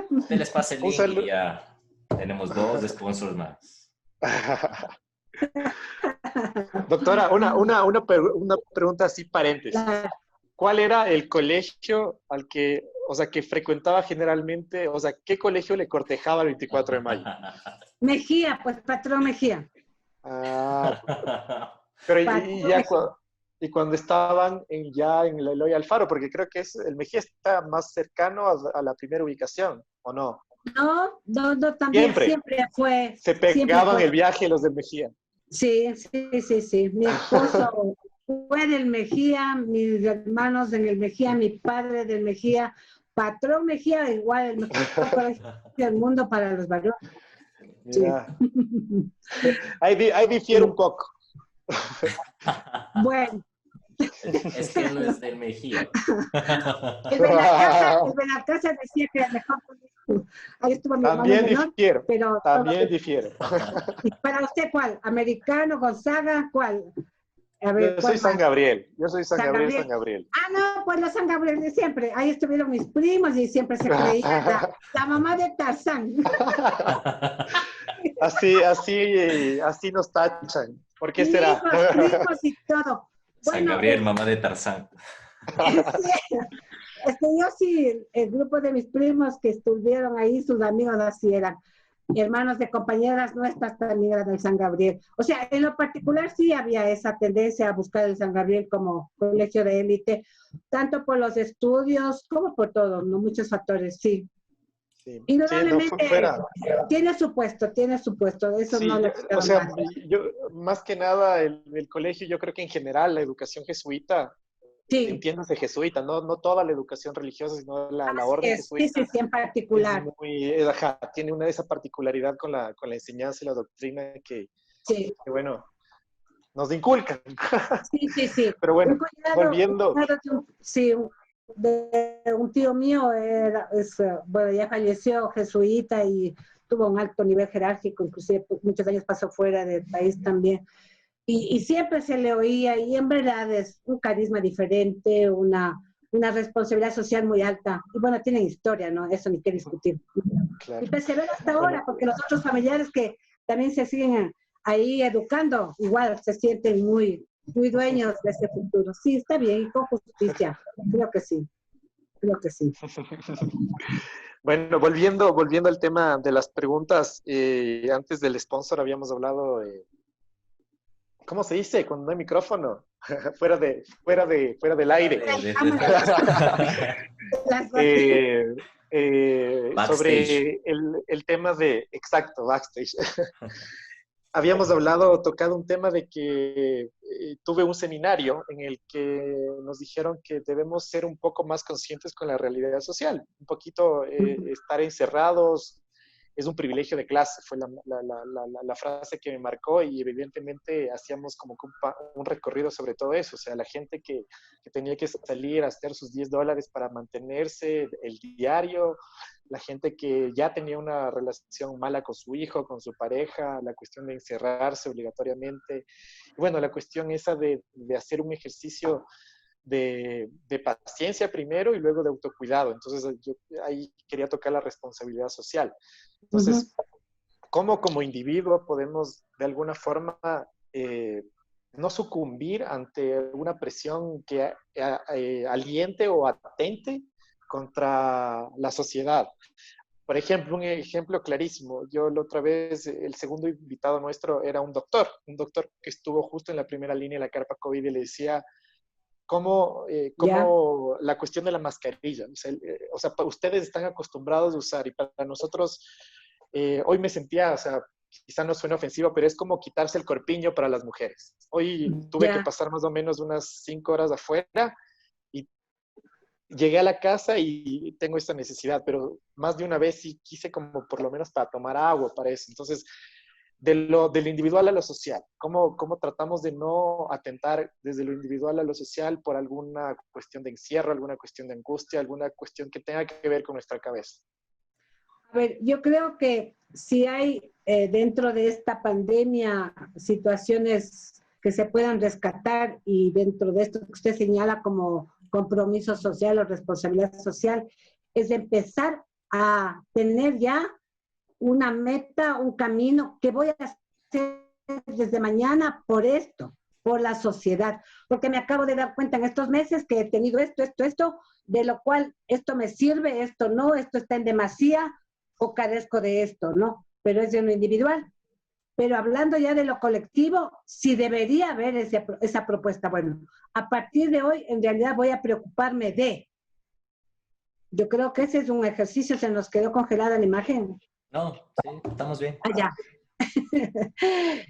Usted les pase el link y ya tenemos 2 sponsors más. Doctora, una pregunta así paréntesis. ¿Cuál era el colegio al que, o sea, que frecuentaba generalmente, o sea, qué colegio le cortejaba el 24 de mayo? Mejía, pues Patrón Mejía. Ah, pero y cuando estaban ya en el Eloy Alfaro, porque creo que el Mejía está más cercano a la primera ubicación, ¿o no? No, también siempre fue. Se pegaban el viaje los del Mejía. Sí. Mi esposo fue del Mejía, mis hermanos en el Mejía, mi padre del Mejía, Patrón Mejía, igual el mejor colegio del mundo para los varones. Sí. Ahí difiere un poco. Bueno. Es que no es del Mejía. El Benalcázar decía que era el mejor colegio. Ahí estuvo mi hermano menor, también difiero. ¿Y para usted cuál? ¿Americano, Gonzaga, cuál? A ver, Yo ¿cuál soy San más? Gabriel. Yo soy San San Gabriel, Gabriel. San Gabriel. Ah, no, pues los San Gabriel de siempre. Ahí estuvieron mis primos y siempre se creía la mamá de Tarzán. Así nos tachan. ¿Por qué será? Hijos, primos y todo. San Bueno, Gabriel, mamá de Tarzán. sí, yo sí, el grupo de mis primos que estuvieron ahí, sus amigos así eran. Hermanos de compañeras nuestras también eran del San Gabriel. O sea, en lo particular sí había esa tendencia a buscar el San Gabriel como colegio de élite, tanto por los estudios como por todo, ¿no? Muchos factores, sí. Sí, no fue Indudablemente fuera. tiene su puesto, de eso Sí, no le o queda sea, más. yo más que nada el colegio, yo creo que en general la educación jesuita, Sí, entiéndase jesuita, no toda la educación religiosa, sino la así orden es, sí, sí, jesuita sí, en es particular, ajá, tiene una de esa particularidad con la enseñanza y la doctrina sí. que, bueno, nos inculcan. Sí, sí, sí. Pero Un bueno, volviendo, cuñado sí, de un tío mío bueno, ya falleció, jesuita y tuvo un alto nivel jerárquico, inclusive muchos años pasó fuera del país también. Y siempre se le oía y en verdad es un carisma diferente, una responsabilidad social muy alta. Y bueno, tienen historia, ¿no? Eso ni qué discutir. Y claro, persevera hasta ahora, bueno, porque los otros familiares que también se siguen ahí educando, igual se sienten muy dueños de ese futuro. Sí, está bien, y con justicia. Creo que sí, creo que sí. bueno, volviendo al tema de las preguntas, antes del sponsor habíamos hablado, ¿cómo se dice? Cuando no hay micrófono, fuera del aire. Las eh, Backstage. sobre el tema de, exacto, backstage. Habíamos hablado, tocado un tema de que tuve un seminario en el que nos dijeron que debemos ser un poco más conscientes con la realidad social, un poquito estar encerrados. Es un privilegio de clase, fue la frase que me marcó y evidentemente hacíamos como un recorrido sobre todo eso, o sea, la gente que tenía que salir a hacer sus $10 para mantenerse el diario, la gente que ya tenía una relación mala con su hijo, con su pareja, la cuestión de encerrarse obligatoriamente, y bueno, la cuestión esa de hacer un ejercicio de paciencia primero y luego de autocuidado. Entonces, yo ahí quería tocar la responsabilidad social. Entonces, ¿cómo como individuo podemos de alguna forma no sucumbir ante una presión que aliente o atente contra la sociedad? Por ejemplo, un ejemplo clarísimo. Yo la otra vez, el segundo invitado nuestro era un doctor que estuvo justo en la primera línea de la carpa COVID y le decía, Ya, cómo la cuestión de la mascarilla. O sea, ustedes están acostumbrados a usar y para nosotros, hoy me sentía, o sea, quizá no suena ofensivo, pero es como quitarse el corpiño para las mujeres. Hoy tuve que ya. pasar más o menos unas 5 horas afuera y llegué a la casa y tengo esta necesidad, pero más de una vez sí quise como por lo menos para tomar agua, para eso. Entonces, de lo individual a lo social. ¿Cómo tratamos de no atentar desde lo individual a lo social por alguna cuestión de encierro, alguna cuestión de angustia, alguna cuestión que tenga que ver con nuestra cabeza? A ver, yo creo que si hay dentro de esta pandemia situaciones que se puedan rescatar y dentro de esto que usted señala como compromiso social o responsabilidad social, es empezar a tener ya una meta, un camino que voy a hacer desde mañana por esto, por la sociedad, porque me acabo de dar cuenta en estos meses que he tenido esto, de lo cual esto me sirve, esto no, esto está en demasía o carezco de esto, ¿no? Pero es de lo individual. Pero hablando ya de lo colectivo, sí debería haber esa propuesta. Bueno, a partir de hoy, en realidad voy a preocuparme de. Yo creo que ese es un ejercicio, se nos quedó congelada la imagen. No, sí, estamos bien. Allá.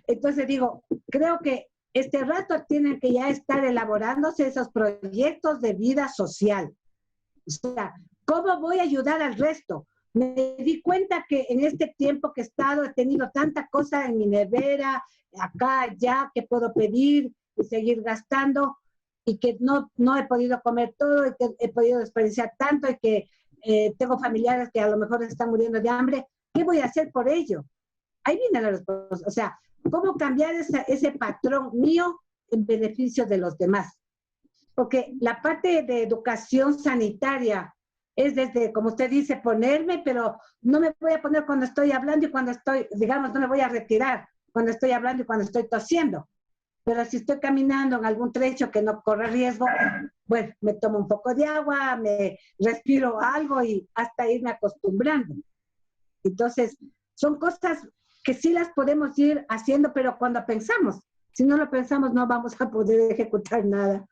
Entonces digo, creo que este rato tienen que ya estar elaborándose esos proyectos de vida social. O sea, ¿cómo voy a ayudar al resto? Me di cuenta que en este tiempo que he estado he tenido tanta cosa en mi nevera, acá, allá, que puedo pedir y seguir gastando y que no he podido comer todo y que he podido desperdiciar tanto y que tengo familiares que a lo mejor están muriendo de hambre. ¿Qué voy a hacer por ello? Ahí viene la respuesta. O sea, ¿cómo cambiar ese patrón mío en beneficio de los demás. Porque la parte de educación sanitaria es desde, como usted dice, ponerme, pero no me voy a poner cuando estoy hablando y cuando estoy, digamos, no me voy a retirar cuando estoy hablando y cuando estoy tosiendo. Pero si estoy caminando en algún trecho que no corre riesgo, bueno, me tomo un poco de agua, me respiro algo y hasta irme acostumbrando. Entonces, son cosas que sí las podemos ir haciendo, pero cuando pensamos. Si no lo pensamos, no vamos a poder ejecutar nada.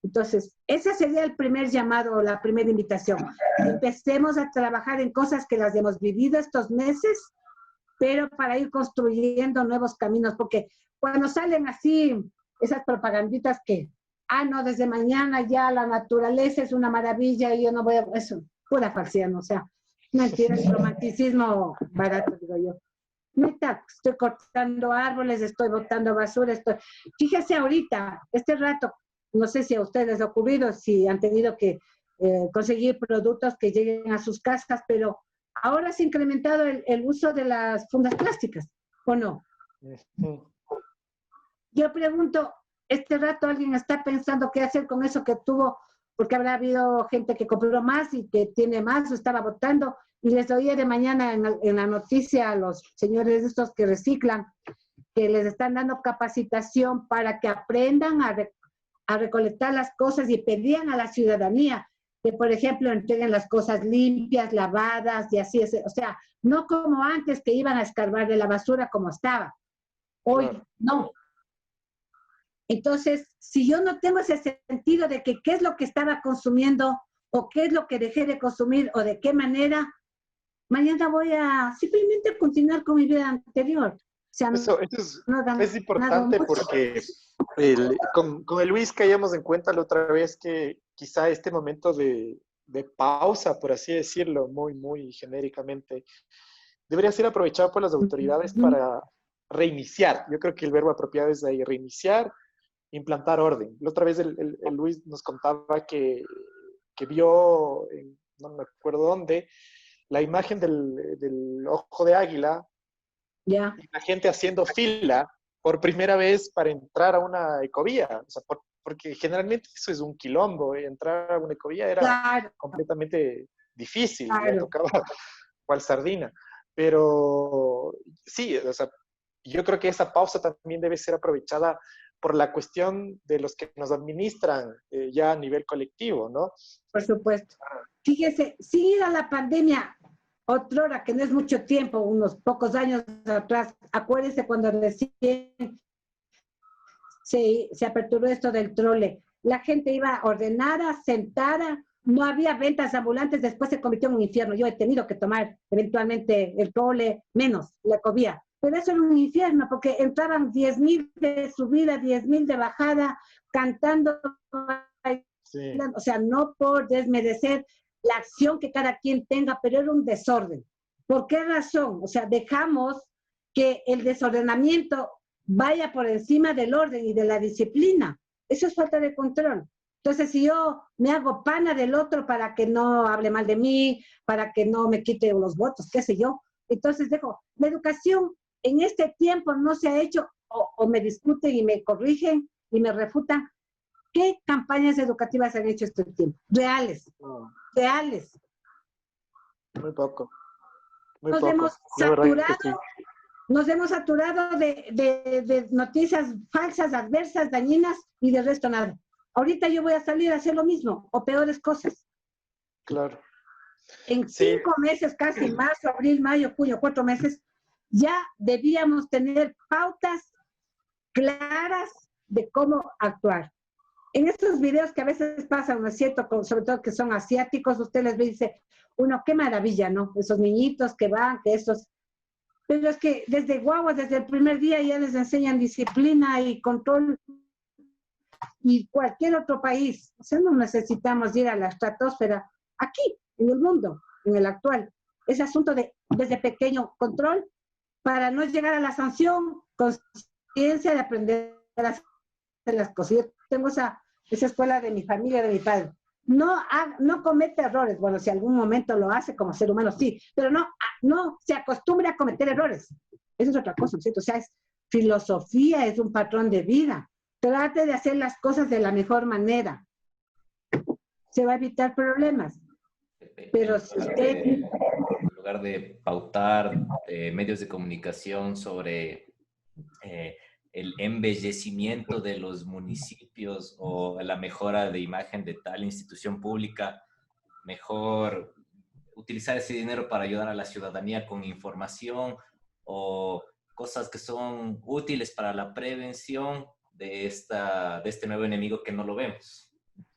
Entonces, ese sería el primer llamado, la primera invitación. Empecemos a trabajar en cosas que las hemos vivido estos meses, pero para ir construyendo nuevos caminos, porque cuando salen así esas propaganditas que, no, desde mañana ya la naturaleza es una maravilla y yo no voy a, eso, pura falsedad, o sea, mentira, es romanticismo barato, digo yo. Neta, estoy cortando árboles, estoy botando basura, fíjese ahorita, este rato, no sé si a ustedes les ha ocurrido, si han tenido que conseguir productos que lleguen a sus casas, pero ahora se ha incrementado el uso de las fundas plásticas, ¿o no? Yo pregunto, este rato alguien está pensando qué hacer con eso que tuvo, porque habrá habido gente que compró más y que tiene más o estaba botando, y les oía de mañana en la noticia a los señores estos que reciclan, que les están dando capacitación para que aprendan a recolectar las cosas y pedían a la ciudadanía que, por ejemplo, entreguen las cosas limpias, lavadas y así, o sea, no como antes que iban a escarbar de la basura como estaba. Hoy, claro. No. Entonces, si yo no tengo ese sentido de que qué es lo que estaba consumiendo o qué es lo que dejé de consumir o de qué manera, mañana voy a simplemente continuar con mi vida anterior. O sea, eso es importante porque con el Luis caíamos en cuenta la otra vez que quizá este momento de pausa, por así decirlo, muy, muy genéricamente, debería ser aprovechado por las autoridades para reiniciar. Yo creo que el verbo apropiado es ahí, reiniciar, implantar orden. La otra vez el Luis nos contaba que vio, no me acuerdo dónde, la imagen del ojo de águila, yeah. Y la gente haciendo fila por primera vez para entrar a una ecovía, o sea, porque generalmente eso es un quilombo, entrar a una ecovía era completamente difícil, ya tocaba cual sardina, pero sí, o sea, yo creo que esa pausa también debe ser aprovechada por la cuestión de los que nos administran ya a nivel colectivo, ¿no? Por supuesto. Fíjese, sin ir a la pandemia, otrora, que no es mucho tiempo, unos pocos años atrás, acuérdense cuando recién se aperturó esto del trole, la gente iba ordenada, sentada, no había ventas ambulantes, después se convirtió en un infierno. Yo he tenido que tomar eventualmente el trole, menos la ecovía, pero eso era un infierno, porque entraban 10,000 de subida, 10,000 de bajada, cantando, sí. O sea, no por desmerecer la acción que cada quien tenga, pero era un desorden. ¿Por qué razón? O sea, dejamos que el desordenamiento vaya por encima del orden y de la disciplina. Eso es falta de control. Entonces, si yo me hago pana del otro para que no hable mal de mí, para que no me quite los votos, qué sé yo, entonces dejo, la educación en este tiempo no se ha hecho, o me discuten y me corrigen y me refutan. ¿Qué campañas educativas han hecho este tiempo? Reales. Reales. Muy poco. Muy nos poco. Hemos saturado, sí. Nos hemos saturado de noticias falsas, adversas, dañinas y de resto nada. Ahorita yo voy a salir a hacer lo mismo o peores cosas. Claro. En 5 meses, casi marzo, abril, mayo, junio, 4 meses, ya debíamos tener pautas claras de cómo actuar. En estos videos que a veces pasan, ¿no es cierto?, sobre todo que son asiáticos, usted les ve y dice, uno, qué maravilla, ¿no? Esos niñitos que van, que esos... Pero es que desde guaguas, desde el primer día ya les enseñan disciplina y control, y cualquier otro país. O sea, no necesitamos ir a la estratosfera. Aquí, en el mundo, en el actual, ese asunto de, desde pequeño, control, para no llegar a la sanción, conciencia de aprender a hacer las cosas. Yo tengo esa escuela de mi familia, de mi padre. No comete errores. Bueno, si algún momento lo hace como ser humano, sí, pero no se acostumbre a cometer errores. Eso es otra cosa, ¿no es cierto? O sea, es filosofía, es un patrón de vida. trate de hacer las cosas de la mejor manera. Se va a evitar problemas. Pero si usted... En lugar de pautar medios de comunicación sobre el embellecimiento de los municipios o la mejora de imagen de tal institución pública, mejor utilizar ese dinero para ayudar a la ciudadanía con información o cosas que son útiles para la prevención de este nuevo enemigo que no lo vemos.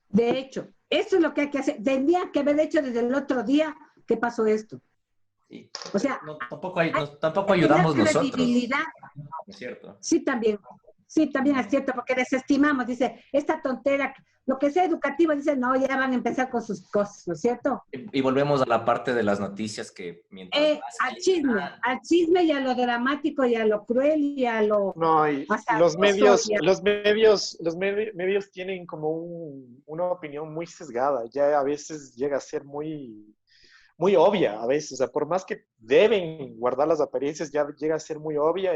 De hecho, eso es lo que hay que hacer. Tendría que haber hecho desde el otro día que pasó esto. Sí. O sea, tampoco ayudamos nosotros. Credibilidad. ¿No es cierto? Sí, también. Sí, también es cierto, porque desestimamos, dice, esta tontera, lo que sea educativo, dice, no, ya van a empezar con sus cosas, ¿no es cierto? Y volvemos a la parte de las noticias que mientras Al chisme y a lo dramático y a lo cruel y a lo... No, y los medios tienen como una opinión muy sesgada, ya a veces llega a ser muy, muy obvia, a veces, o sea, por más que deben guardar las apariencias, ya llega a ser muy obvia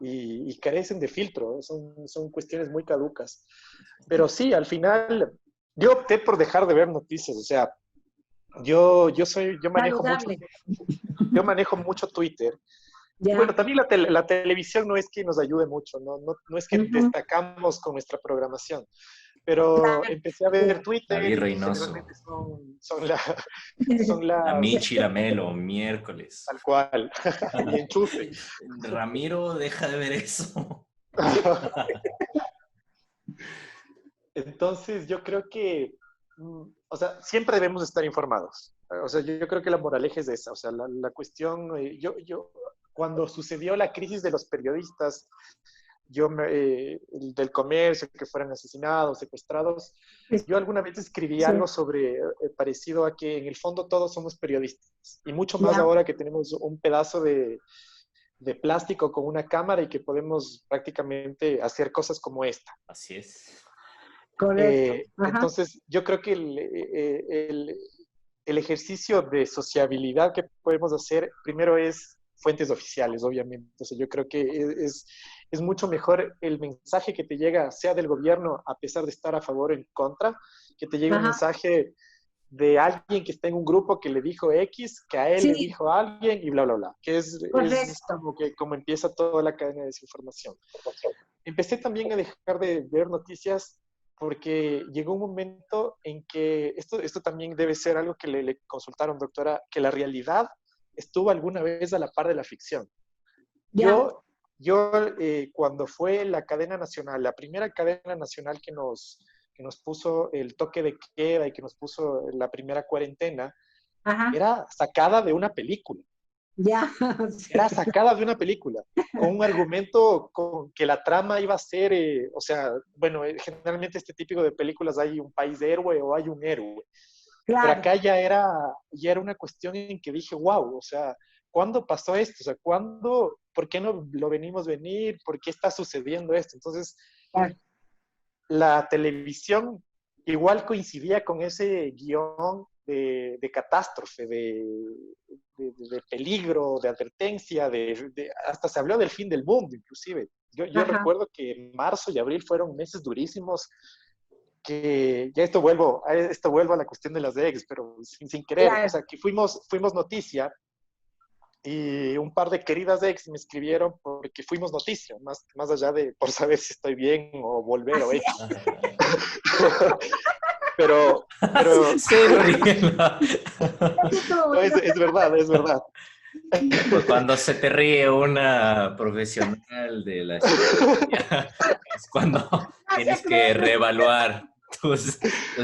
y carecen de filtro, son cuestiones muy caducas. Pero sí, al final, yo opté por dejar de ver noticias, o sea, yo manejo mucho Twitter. Ya. Bueno, también la televisión no es que nos ayude mucho, no es que destacamos con nuestra programación, pero empecé a ver Twitter David y Reynoso. generalmente son La las... Michi, la Melo, miércoles. Tal cual, y enchufe. Ramiro, deja de ver eso. Entonces, yo creo que, o sea, siempre debemos estar informados. O sea, yo creo que la moraleja es esa. O sea, la cuestión, cuando sucedió la crisis de los periodistas, del comercio, que fueran asesinados, secuestrados, yo alguna vez escribí algo sobre, parecido a que en el fondo todos somos periodistas. Y mucho más ahora que tenemos un pedazo de plástico con una cámara y que podemos prácticamente hacer cosas como esta. Así es. Correcto. Entonces, yo creo que el ejercicio de sociabilidad que podemos hacer, primero es fuentes oficiales, obviamente. O sea, yo creo que es mucho mejor el mensaje que te llega, sea del gobierno, a pesar de estar a favor o en contra, que te llegue un mensaje de alguien que está en un grupo que le dijo X, que a él le dijo a alguien y bla, bla, bla. Que es como empieza toda la cadena de desinformación. Empecé también a dejar de ver noticias porque llegó un momento en que, esto también debe ser algo que le consultaron, doctora, que la realidad estuvo alguna vez a la par de la ficción. Yo cuando fue la cadena nacional, la primera cadena nacional que nos puso el toque de queda y que nos puso la primera cuarentena, era sacada de una película. Era sacada de una película, con un argumento con que la trama iba a ser, o sea, bueno, generalmente este típico de películas hay un país de héroe o hay un héroe. Claro. Pero acá ya era una cuestión en que dije, wow, o sea, ¿cuándo pasó esto? O sea, ¿por qué no lo venimos venir? ¿Por qué está sucediendo esto? Entonces, la televisión igual coincidía con ese guión de catástrofe, de peligro, de advertencia, hasta se habló del fin del mundo, inclusive. Yo recuerdo que en marzo y abril fueron meses durísimos, que ya esto vuelvo a la cuestión de las ex, pero sin querer, o sea, que fuimos noticia, y un par de queridas ex me escribieron porque fuimos noticia, más allá de por saber si estoy bien o volver o ex. pero sí, no, es verdad. Cuando se te ríe una profesional de la ciencia, es cuando tienes que reevaluar tus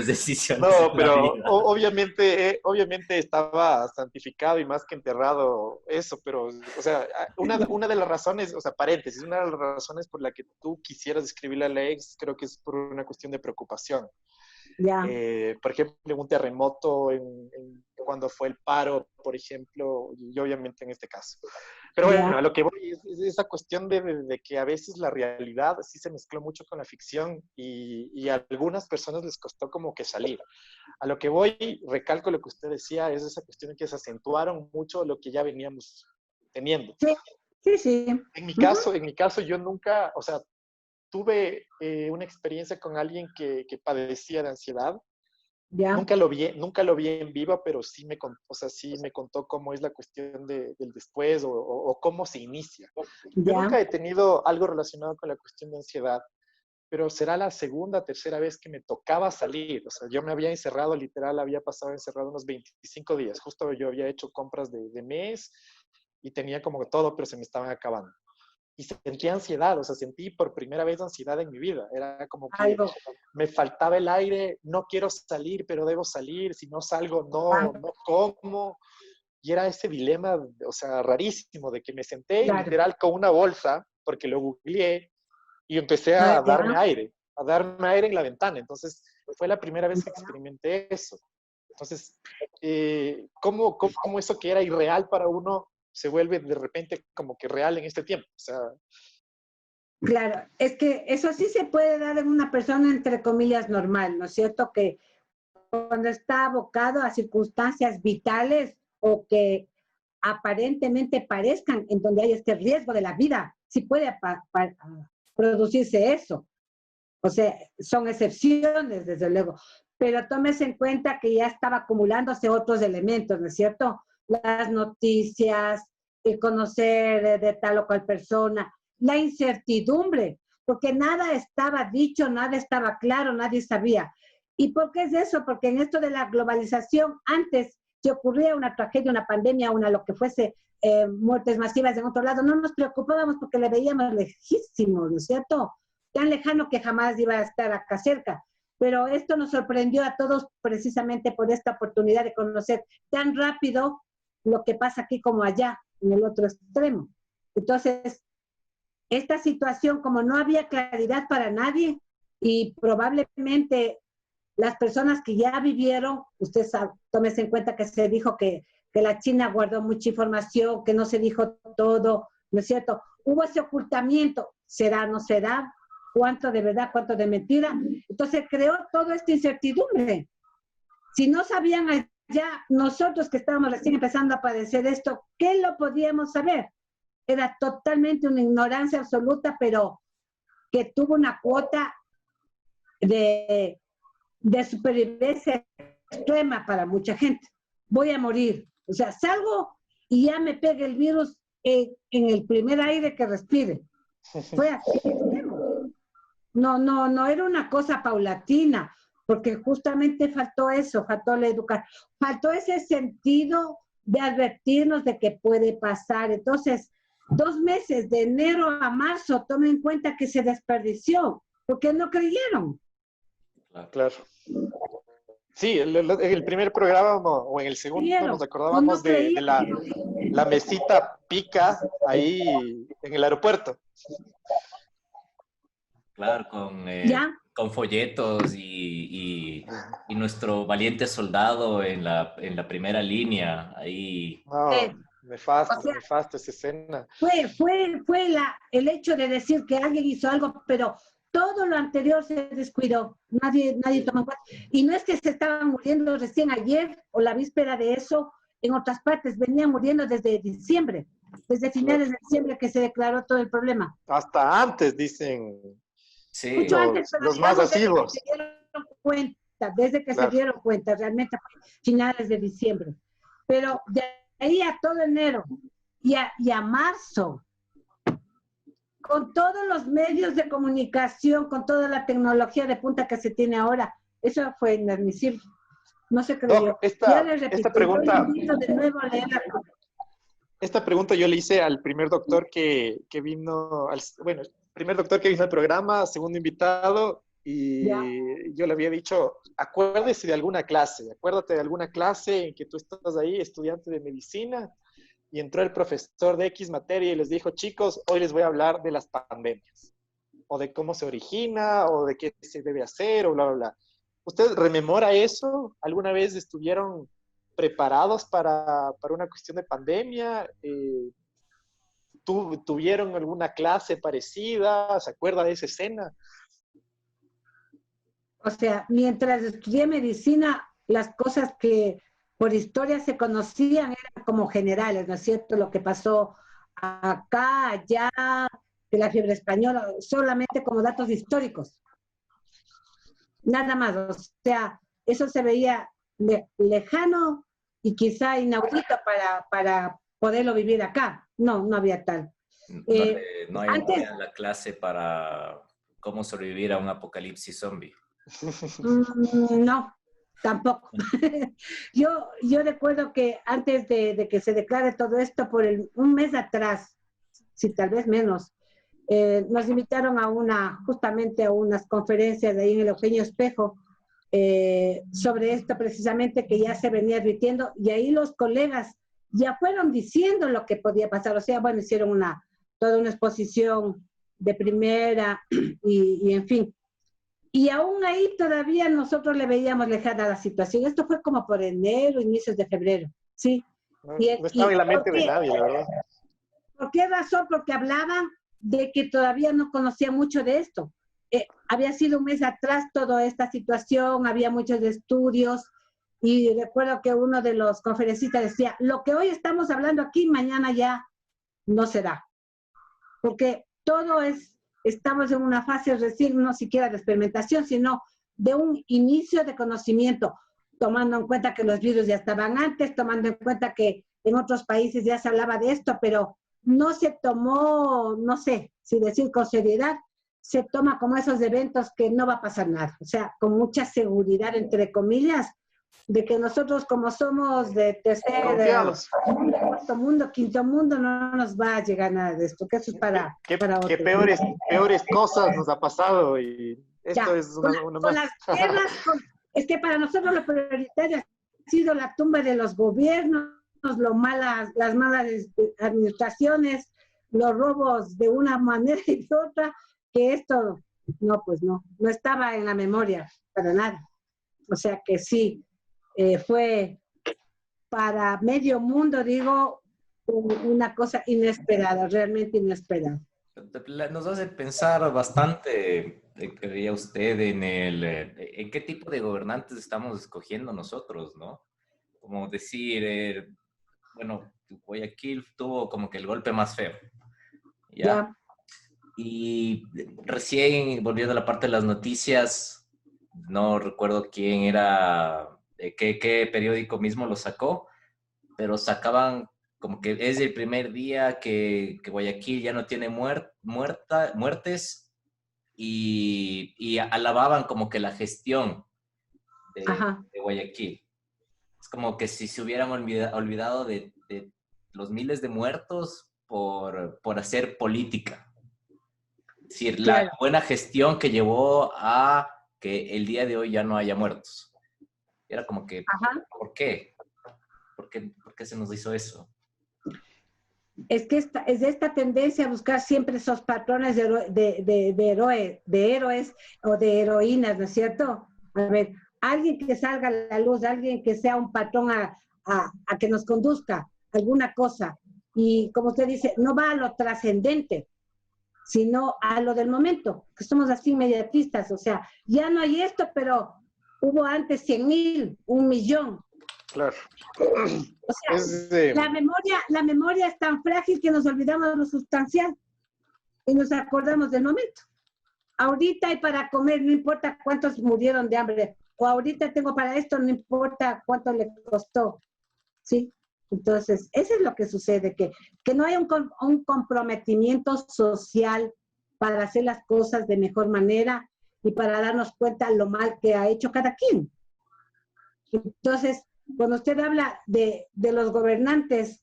decisiones. No, pero obviamente estaba santificado y más que enterrado eso, pero, o sea, una de las razones, o sea, paréntesis, una de las razones por la que tú quisieras escribirle a la ex, creo que es por una cuestión de preocupación. Por ejemplo, un terremoto cuando fue el paro, por ejemplo, y obviamente en este caso. Pero bueno, a lo que voy es esa cuestión de que a veces la realidad sí se mezcló mucho con la ficción y a algunas personas les costó como que salir. A lo que voy, recalco lo que usted decía, es esa cuestión de que se acentuaron mucho lo que ya veníamos teniendo. Sí. En mi caso, yo nunca, o sea, tuve una experiencia con alguien que padecía de ansiedad. ¿Ya? Nunca lo vi en vivo, pero sí o sea, sí me contó cómo es la cuestión del después o cómo se inicia. Yo ¿Ya? nunca he tenido algo relacionado con la cuestión de ansiedad, pero será la segunda, tercera vez que me tocaba salir. O sea, yo me había encerrado, literal, había pasado encerrado unos 25 días. Justo yo había hecho compras de mes y tenía como que todo, pero se me estaban acabando. Y sentí ansiedad, o sea, sentí por primera vez ansiedad en mi vida. Era como que Algo. me faltaba el aire, no quiero salir, pero debo salir, si no salgo, Ah, no como. Y era ese dilema, o sea, rarísimo, de que me senté claro. literal con una bolsa, porque lo googleé, y empecé Ah, a darme aire en la ventana. Entonces, fue la primera vez que ya. experimenté eso. Entonces, ¿cómo eso que era irreal para uno se vuelve de repente como que real en este tiempo? O sea, Claro, es que eso sí se puede dar en una persona entre comillas normal, ¿no es cierto? Que cuando está abocado a circunstancias vitales o que aparentemente parezcan en donde hay este riesgo de la vida, sí puede producirse eso. O sea, son excepciones, desde luego. Pero tómese en cuenta que ya estaba acumulándose otros elementos, ¿no es cierto? Las noticias, el conocer de tal o cual persona, la incertidumbre, porque nada estaba dicho, nada estaba claro, nadie sabía. ¿Y por qué es eso? Porque en esto de la globalización, antes si ocurría una tragedia, una pandemia, una lo que fuese, muertes masivas en otro lado, no nos preocupábamos porque le veíamos lejísimos, ¿no es cierto? Tan lejano que jamás iba a estar acá cerca. Pero esto nos sorprendió a todos precisamente por esta oportunidad de conocer tan rápido lo que pasa aquí como allá, en el otro extremo. Entonces, esta situación, como no había claridad para nadie, y probablemente las personas que ya vivieron, usted sabe, tómese en cuenta que se dijo que la China guardó mucha información, que no se dijo todo, ¿no es cierto? Hubo ese ocultamiento, ¿será, no será? ¿Cuánto de verdad, cuánto de mentira? Entonces creó toda esta incertidumbre. Si no sabían allá, nosotros que estábamos recién empezando a padecer esto, ¿qué lo podíamos saber? Era totalmente una ignorancia absoluta, pero que tuvo una cuota de, de supervivencia extrema para mucha gente. Voy a morir. O sea, salgo y ya me pega el virus en el primer aire que respire. Fue así. No era una cosa paulatina, porque justamente faltó eso, faltó la educación, faltó ese sentido de advertirnos de que puede pasar. Entonces, 2 meses, de enero a marzo, tomen en cuenta que se desperdició, porque no creyeron. claro. Sí, en el primer programa o en el segundo nos Creyeron, o acordábamos no de creían. la mesita pica ahí en el aeropuerto. Claro, ¿Ya? con folletos y nuestro valiente soldado en la primera línea, ahí. No, O sea, nefasto esa escena. fue el hecho de decir que alguien hizo algo, pero todo lo anterior se descuidó. Nadie tomó en cuenta. Y no es que se estaban muriendo recién ayer o la víspera de eso, en otras partes venían muriendo desde diciembre, desde Claro. finales de diciembre que se declaró todo el problema. Hasta antes, dicen Sí, Mucho antes, pero los más digamos desde que asiduos. se dieron cuenta, Claro. realmente fue finales de diciembre. Pero de ahí a todo enero y a marzo, con todos los medios de comunicación, con toda la tecnología de punta que se tiene ahora, eso fue inadmisible. No se creyó. Doc, Ya les repito, yo invito de nuevo a leer esta pregunta yo le hice al primer doctor que vino, bueno, el primer doctor que vino al programa, segundo invitado, ya. y yo le había dicho, acuérdese de alguna clase, acuérdate de alguna clase en que tú estás ahí, estudiante de medicina, y entró el profesor de X materia y les dijo, chicos, hoy les voy a hablar de las pandemias, o de cómo se origina, o de qué se debe hacer, o bla, bla, bla. ¿Usted rememora eso? ¿Alguna vez estuvieron preparados para una cuestión de pandemia? ¿Tuvieron alguna clase parecida? ¿Se acuerda de esa escena? O sea, mientras estudié medicina, las cosas que por historia se conocían eran como generales, ¿no es cierto? Lo que pasó acá, allá, que la fiebre española, solamente como datos históricos. Nada más, o sea, eso se veía lejano y quizá inaudito para poderlo vivir acá. No, no había tal. No hay Antes, en la clase para cómo sobrevivir a un apocalipsis zombie. No, tampoco. Yo recuerdo que antes de que se declare todo esto, un mes atrás, si tal vez menos, nos invitaron justamente a unas conferencias de ahí en el Eugenio Espejo, sobre esto precisamente que ya se venía advirtiendo, y ahí los colegas ya fueron diciendo lo que podía pasar. O sea, bueno, hicieron toda una exposición de primera y en fin. Y aún ahí todavía nosotros le veíamos lejana la situación. Esto fue como por enero, inicios de febrero, ¿sí? No, no estaba en la mente de nadie, la verdad. ¿Por qué razón? Porque hablaban de que todavía no conocía mucho de esto. Había sido un mes atrás toda esta situación, había muchos estudios, y recuerdo que uno de los conferencistas decía, lo que hoy estamos hablando aquí, mañana ya no será. Porque estamos en una fase recién, no siquiera de experimentación, sino de un inicio de conocimiento, tomando en cuenta que los virus ya estaban antes, tomando en cuenta que en otros países ya se hablaba de esto, pero no se tomó, no sé si decir con seriedad, se toma como esos eventos que no va a pasar nada, o sea, con mucha seguridad, entre comillas, de que nosotros como somos de tercer, cuarto mundo, quinto mundo, no nos va a llegar nada de esto, que eso es para ¿Qué peores cosas nos ha pasado? Y esto ya, es una con las guerras, es que para nosotros lo prioritario ha sido la tumba de los gobiernos, las malas administraciones, los robos de una manera y de otra, que esto, no, pues no estaba en la memoria para nada. O sea que sí, fue para medio mundo, digo, una cosa inesperada, realmente inesperada. Nos hace pensar bastante, creía usted, en qué tipo de gobernantes estamos escogiendo nosotros, ¿no? Como decir, bueno, Guayaquil tuvo como que el golpe más feo, ¿ya? Y recién, volviendo a la parte de las noticias, no recuerdo quién era, qué periódico mismo lo sacó, pero sacaban como que es el primer día que Guayaquil ya no tiene muertes y alababan como que la gestión de Guayaquil. Es como que si se hubieran olvidado de los miles de muertos por hacer política. Es decir, la buena gestión que llevó a que el día de hoy ya no haya muertos. Era como que, ¿por qué? ¿Por qué se nos hizo eso? Es que es esta tendencia a buscar siempre esos patrones de héroes o de heroínas, ¿no es cierto? A ver, alguien que salga a la luz, alguien que sea un patrón a que nos conduzca alguna cosa. Y como usted dice, no va a lo trascendente, sino a lo del momento, que somos así inmediatistas. O sea, ya no hay esto, pero hubo antes 100,000, 1,000,000. Claro. O sea, la memoria es tan frágil que nos olvidamos de lo sustancial y nos acordamos del momento. Ahorita hay para comer, no importa cuántos murieron de hambre, o ahorita tengo para esto, no importa cuánto le costó, ¿sí? Entonces, eso es lo que sucede, que no hay un comprometimiento social para hacer las cosas de mejor manera y para darnos cuenta lo mal que ha hecho cada quien. Entonces, cuando usted habla de los gobernantes,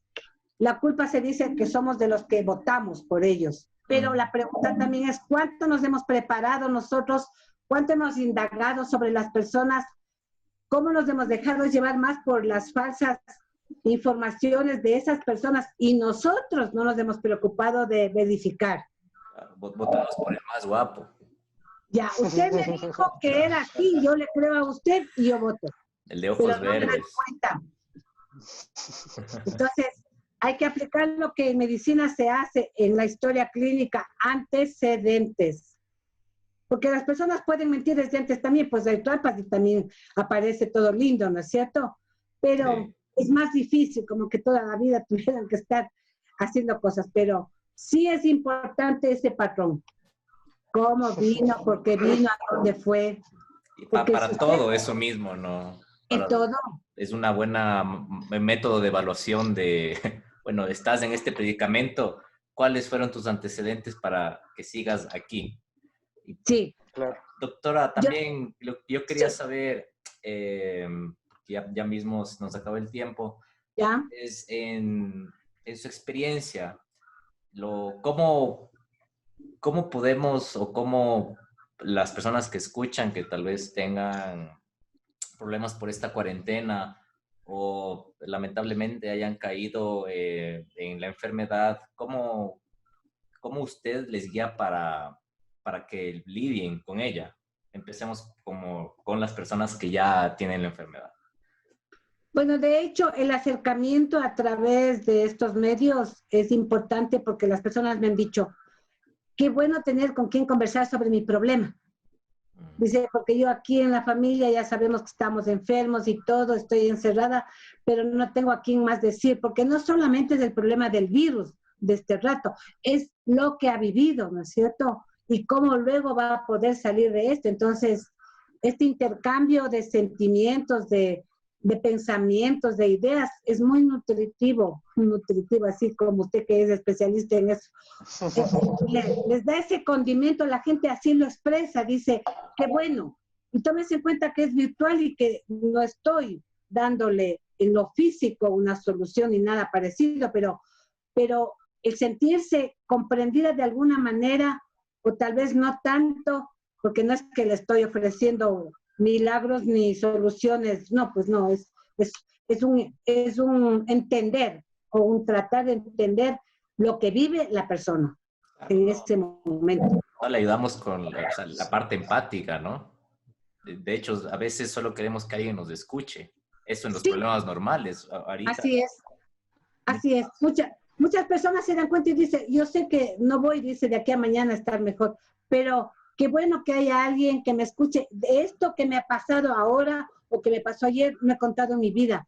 la culpa se dice que somos de los que votamos por ellos. Pero la pregunta también es, ¿cuánto nos hemos preparado nosotros? ¿Cuánto hemos indagado sobre las personas? ¿Cómo nos hemos dejado llevar más por las falsas informaciones de esas personas? Y nosotros no nos hemos preocupado de verificar. Votamos por el más guapo. Ya, usted me dijo que era así, yo le creo a usted y yo voto. El de ojos verdes. Entonces, hay que aplicar lo que en medicina se hace en la historia clínica, antecedentes. Porque las personas pueden mentir desde antes también, pues hay trampas y también aparece todo lindo, ¿no es cierto? Pero es más difícil, como que toda la vida tuvieran que estar haciendo cosas. Pero sí es importante ese patrón. ¿Cómo vino? ¿Por qué vino? ¿A dónde fue? Y Porque para si usted, todo eso mismo, ¿no? en Para, todo, es una buena método de evaluación de, bueno, estás en este predicamento, ¿cuáles fueron tus antecedentes para que sigas aquí? Y, sí. Claro. doctora, Yo, también yo sí, quería saber, eh, ya mismo nos acabó el tiempo, ya. es en su experiencia, ¿cómo, cómo podemos o cómo las personas que escuchan que tal vez tengan problemas por esta cuarentena o lamentablemente hayan caído en la enfermedad, ¿cómo usted les guía para que lidien con ella? Empecemos como con las personas que ya tienen la enfermedad. Bueno, de hecho, el acercamiento a través de estos medios es importante porque las personas me han dicho, qué bueno tener con quien conversar sobre mi problema. Dice, porque yo aquí en la familia ya sabemos que estamos enfermos y todo, estoy encerrada, pero no tengo a quién más decir, porque no solamente es el problema del virus de este rato, es lo que ha vivido, ¿no es cierto? Y cómo luego va a poder salir de esto. Entonces, este intercambio de sentimientos, de pensamientos, de ideas, es muy nutritivo, así como usted que es especialista en eso. Les da ese condimento, la gente así lo expresa, dice, qué bueno. Y tómese en cuenta que es virtual y que no estoy dándole en lo físico una solución ni nada parecido, pero el sentirse comprendida de alguna manera, o tal vez no tanto, porque no es que le estoy ofreciendo milagros ni soluciones, no, pues no, es un entender o un tratar de entender lo que vive la persona Claro, en no, ese momento. no le ayudamos con o sea, la parte empática, ¿no? De hecho, a veces solo queremos que alguien nos escuche. Eso en los Sí, problemas normales. Ahorita, así es, así es. Muchas personas se dan cuenta y dicen, yo sé que no voy, dice, de aquí a mañana a estar mejor, pero qué bueno que haya alguien que me escuche de esto que me ha pasado ahora o que me pasó ayer, me he contado mi vida.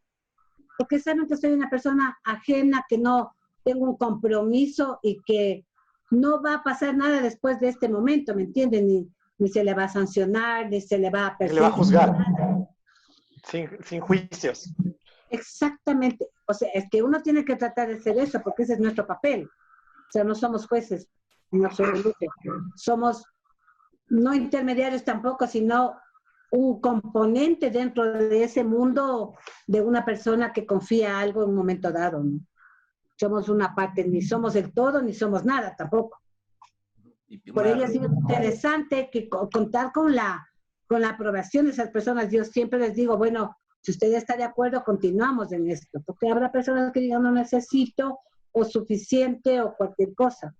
Porque saben que soy una persona ajena, que no tengo un compromiso y que no va a pasar nada después de este momento, ¿me entienden? Ni se le va a sancionar, ni se le va a Y le va a perseguir. juzgar sin juicios. Exactamente. O sea, es que uno tiene que tratar de hacer eso, porque ese es nuestro papel. O sea, no somos jueces en absoluto. Somos no intermediarios tampoco, sino un componente dentro de ese mundo de una persona que confía algo en un momento dado, ¿no? Somos una parte, ni somos el todo, ni somos nada tampoco. Por ello es interesante que contar con la aprobación de esas personas. Yo siempre les digo, bueno, si usted está de acuerdo, continuamos en esto, porque habrá personas que digan no necesito o suficiente o cualquier cosa.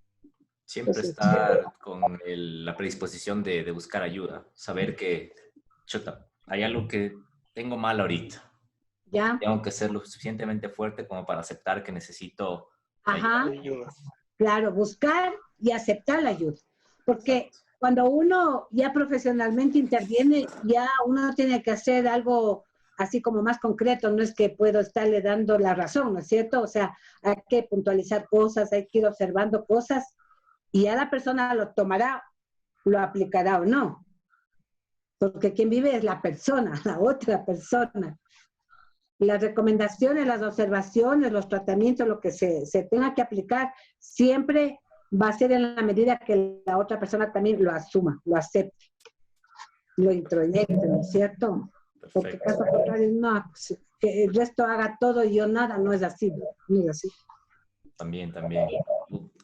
siempre Entonces, estar con la predisposición de buscar ayuda. Saber que, chuta, hay algo que tengo mal ahorita. ya, Tengo que ser lo suficientemente fuerte como para aceptar que necesito ayuda. ajá, Ayuda. claro, buscar y aceptar la ayuda. Porque Exacto. cuando uno ya profesionalmente interviene, ya uno tiene que hacer algo así como más concreto, no es que puedo estarle dando la razón, ¿no es cierto? O sea, hay que puntualizar cosas, hay que ir observando cosas y ya la persona lo tomará, lo aplicará o no. Porque quien vive es la persona, la otra persona. Las recomendaciones, las observaciones, los tratamientos, lo que se tenga que aplicar, siempre va a ser en la medida que la otra persona también lo asuma, lo acepte, lo introyecte, ¿no es cierto? Porque Perfecto. caso contrario, no, que el resto haga todo y yo nada, no es así, no es así. También, también.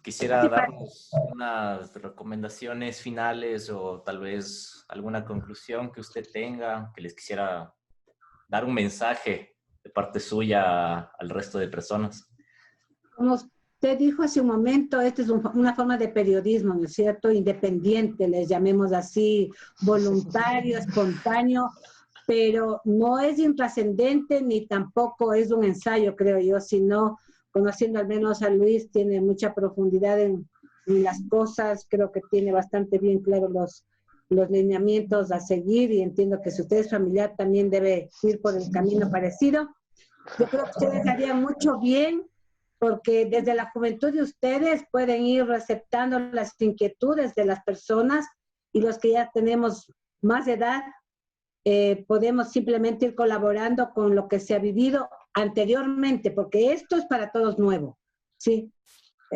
Quisiera Así para, darnos unas recomendaciones finales o tal vez alguna conclusión que usted tenga, que les quisiera dar un mensaje de parte suya al resto de personas. como usted dijo hace un momento, esta es una forma de periodismo, ¿no es cierto? Independiente, les llamemos así, voluntario, espontáneo, pero no es intrascendente ni tampoco es un ensayo, creo yo, sino conociendo al menos a Luis, tiene mucha profundidad en las cosas, creo que tiene bastante bien claro los lineamientos a seguir y entiendo que si usted es familiar también debe ir por el camino parecido. Yo creo que ustedes harían mucho bien porque desde la juventud de ustedes pueden ir receptando las inquietudes de las personas y los que ya tenemos más edad, podemos simplemente ir colaborando con lo que se ha vivido anteriormente, porque esto es para todos nuevo, ¿sí?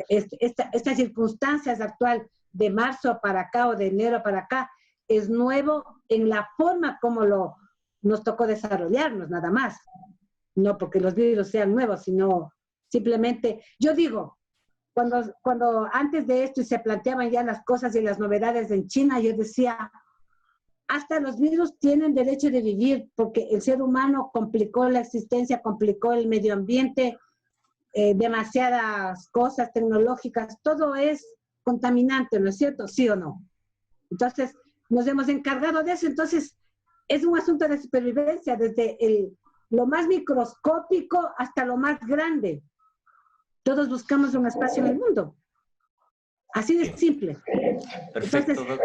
Esta circunstancias actual de marzo para acá o de enero para acá es nuevo en la forma como nos tocó desarrollarnos, nada más. No porque los virus sean nuevos, sino simplemente, yo digo, cuando antes de esto y se planteaban ya las cosas y las novedades en China, yo decía, hasta los virus tienen derecho de vivir, porque el ser humano complicó la existencia, complicó el medio ambiente, demasiadas cosas tecnológicas, todo es contaminante, ¿no es cierto? ¿Sí o no? Entonces, nos hemos encargado de eso, entonces es un asunto de supervivencia, desde lo más microscópico hasta lo más grande. Todos buscamos un espacio en el mundo. Así de simple. Perfecto. Entonces,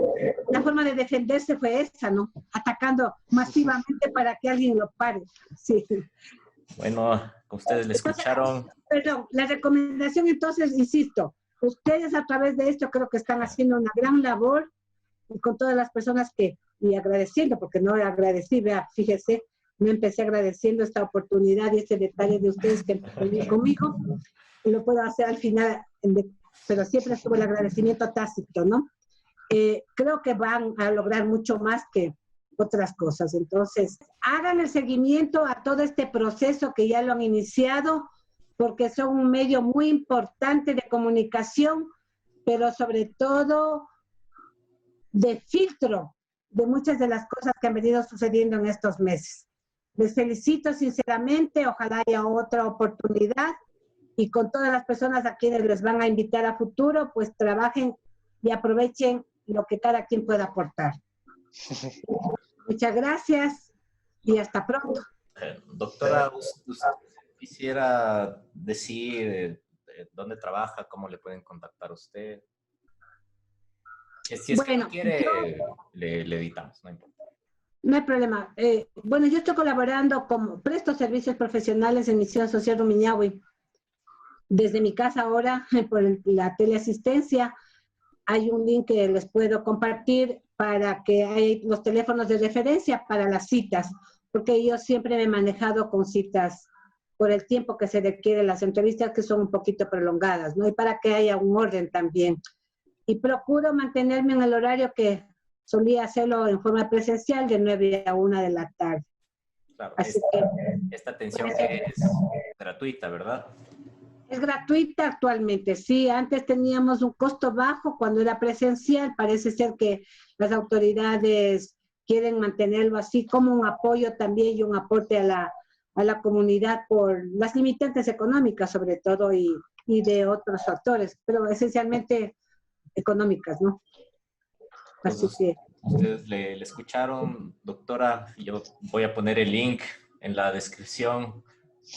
la forma de defenderse fue esa, ¿no? Atacando masivamente para que alguien lo pare. Sí. Bueno, ustedes le escucharon. Perdón, la recomendación entonces, insisto, ustedes a través de esto creo que están haciendo una gran labor y con todas las personas y agradeciendo, porque no agradecí, vea, fíjese, me empecé agradeciendo esta oportunidad y este detalle de ustedes que están conmigo, y lo puedo hacer al final, pero siempre estuvo el agradecimiento tácito, ¿no? Creo que van a lograr mucho más que otras cosas. Entonces, hagan el seguimiento a todo este proceso que ya lo han iniciado, porque son un medio muy importante de comunicación, pero sobre todo de filtro de muchas de las cosas que han venido sucediendo en estos meses. Les felicito sinceramente, ojalá haya otra oportunidad y con todas las personas a quienes les van a invitar a futuro, pues trabajen y aprovechen lo que cada quien pueda aportar. Muchas gracias y hasta pronto. Doctora, ¿usted quisiera decir dónde trabaja, cómo le pueden contactar a usted? Si es que no quiere, le editamos, no importa. No hay problema. Bueno, yo estoy colaborando presto servicios profesionales en Misión Social Rumiñahui. Desde mi casa ahora, por la teleasistencia, hay un link que les puedo compartir para que hay los teléfonos de referencia para las citas, porque yo siempre me he manejado con citas por el tiempo que se requiere las entrevistas, que son un poquito prolongadas, ¿no? Y para que haya un orden también. Y procuro mantenerme en el horario que solía hacerlo en forma presencial de 9 a 1 de la tarde. Claro, Así esta atención es gratuita, ¿verdad? Es gratuita actualmente, sí. Antes teníamos un costo bajo cuando era presencial. Parece ser que las autoridades quieren mantenerlo así como un apoyo también y un aporte a la comunidad por las limitantes económicas sobre todo y de otros factores, pero esencialmente económicas, ¿no? Así que... Ustedes le escucharon, doctora. Yo voy a poner el link en la descripción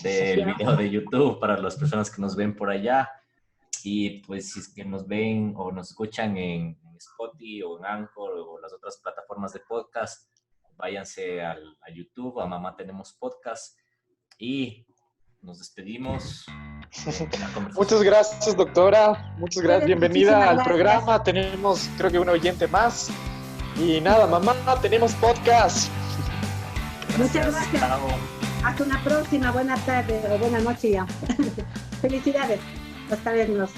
del video de YouTube para las personas que nos ven por allá. Y pues si es que nos ven o nos escuchan en Spotify o en Anchor o las otras plataformas de podcast, váyanse a YouTube, a Mamá Tenemos Podcast, y nos despedimos. Muchas gracias, doctora. Muchas gracias. Bienvenida al programa. Tenemos, creo que un oyente más. Y nada, Mamá Tenemos Podcast. Muchas gracias. Chao. Hasta una próxima. Buena tarde o buena noche ya. Felicidades. Hasta vernos.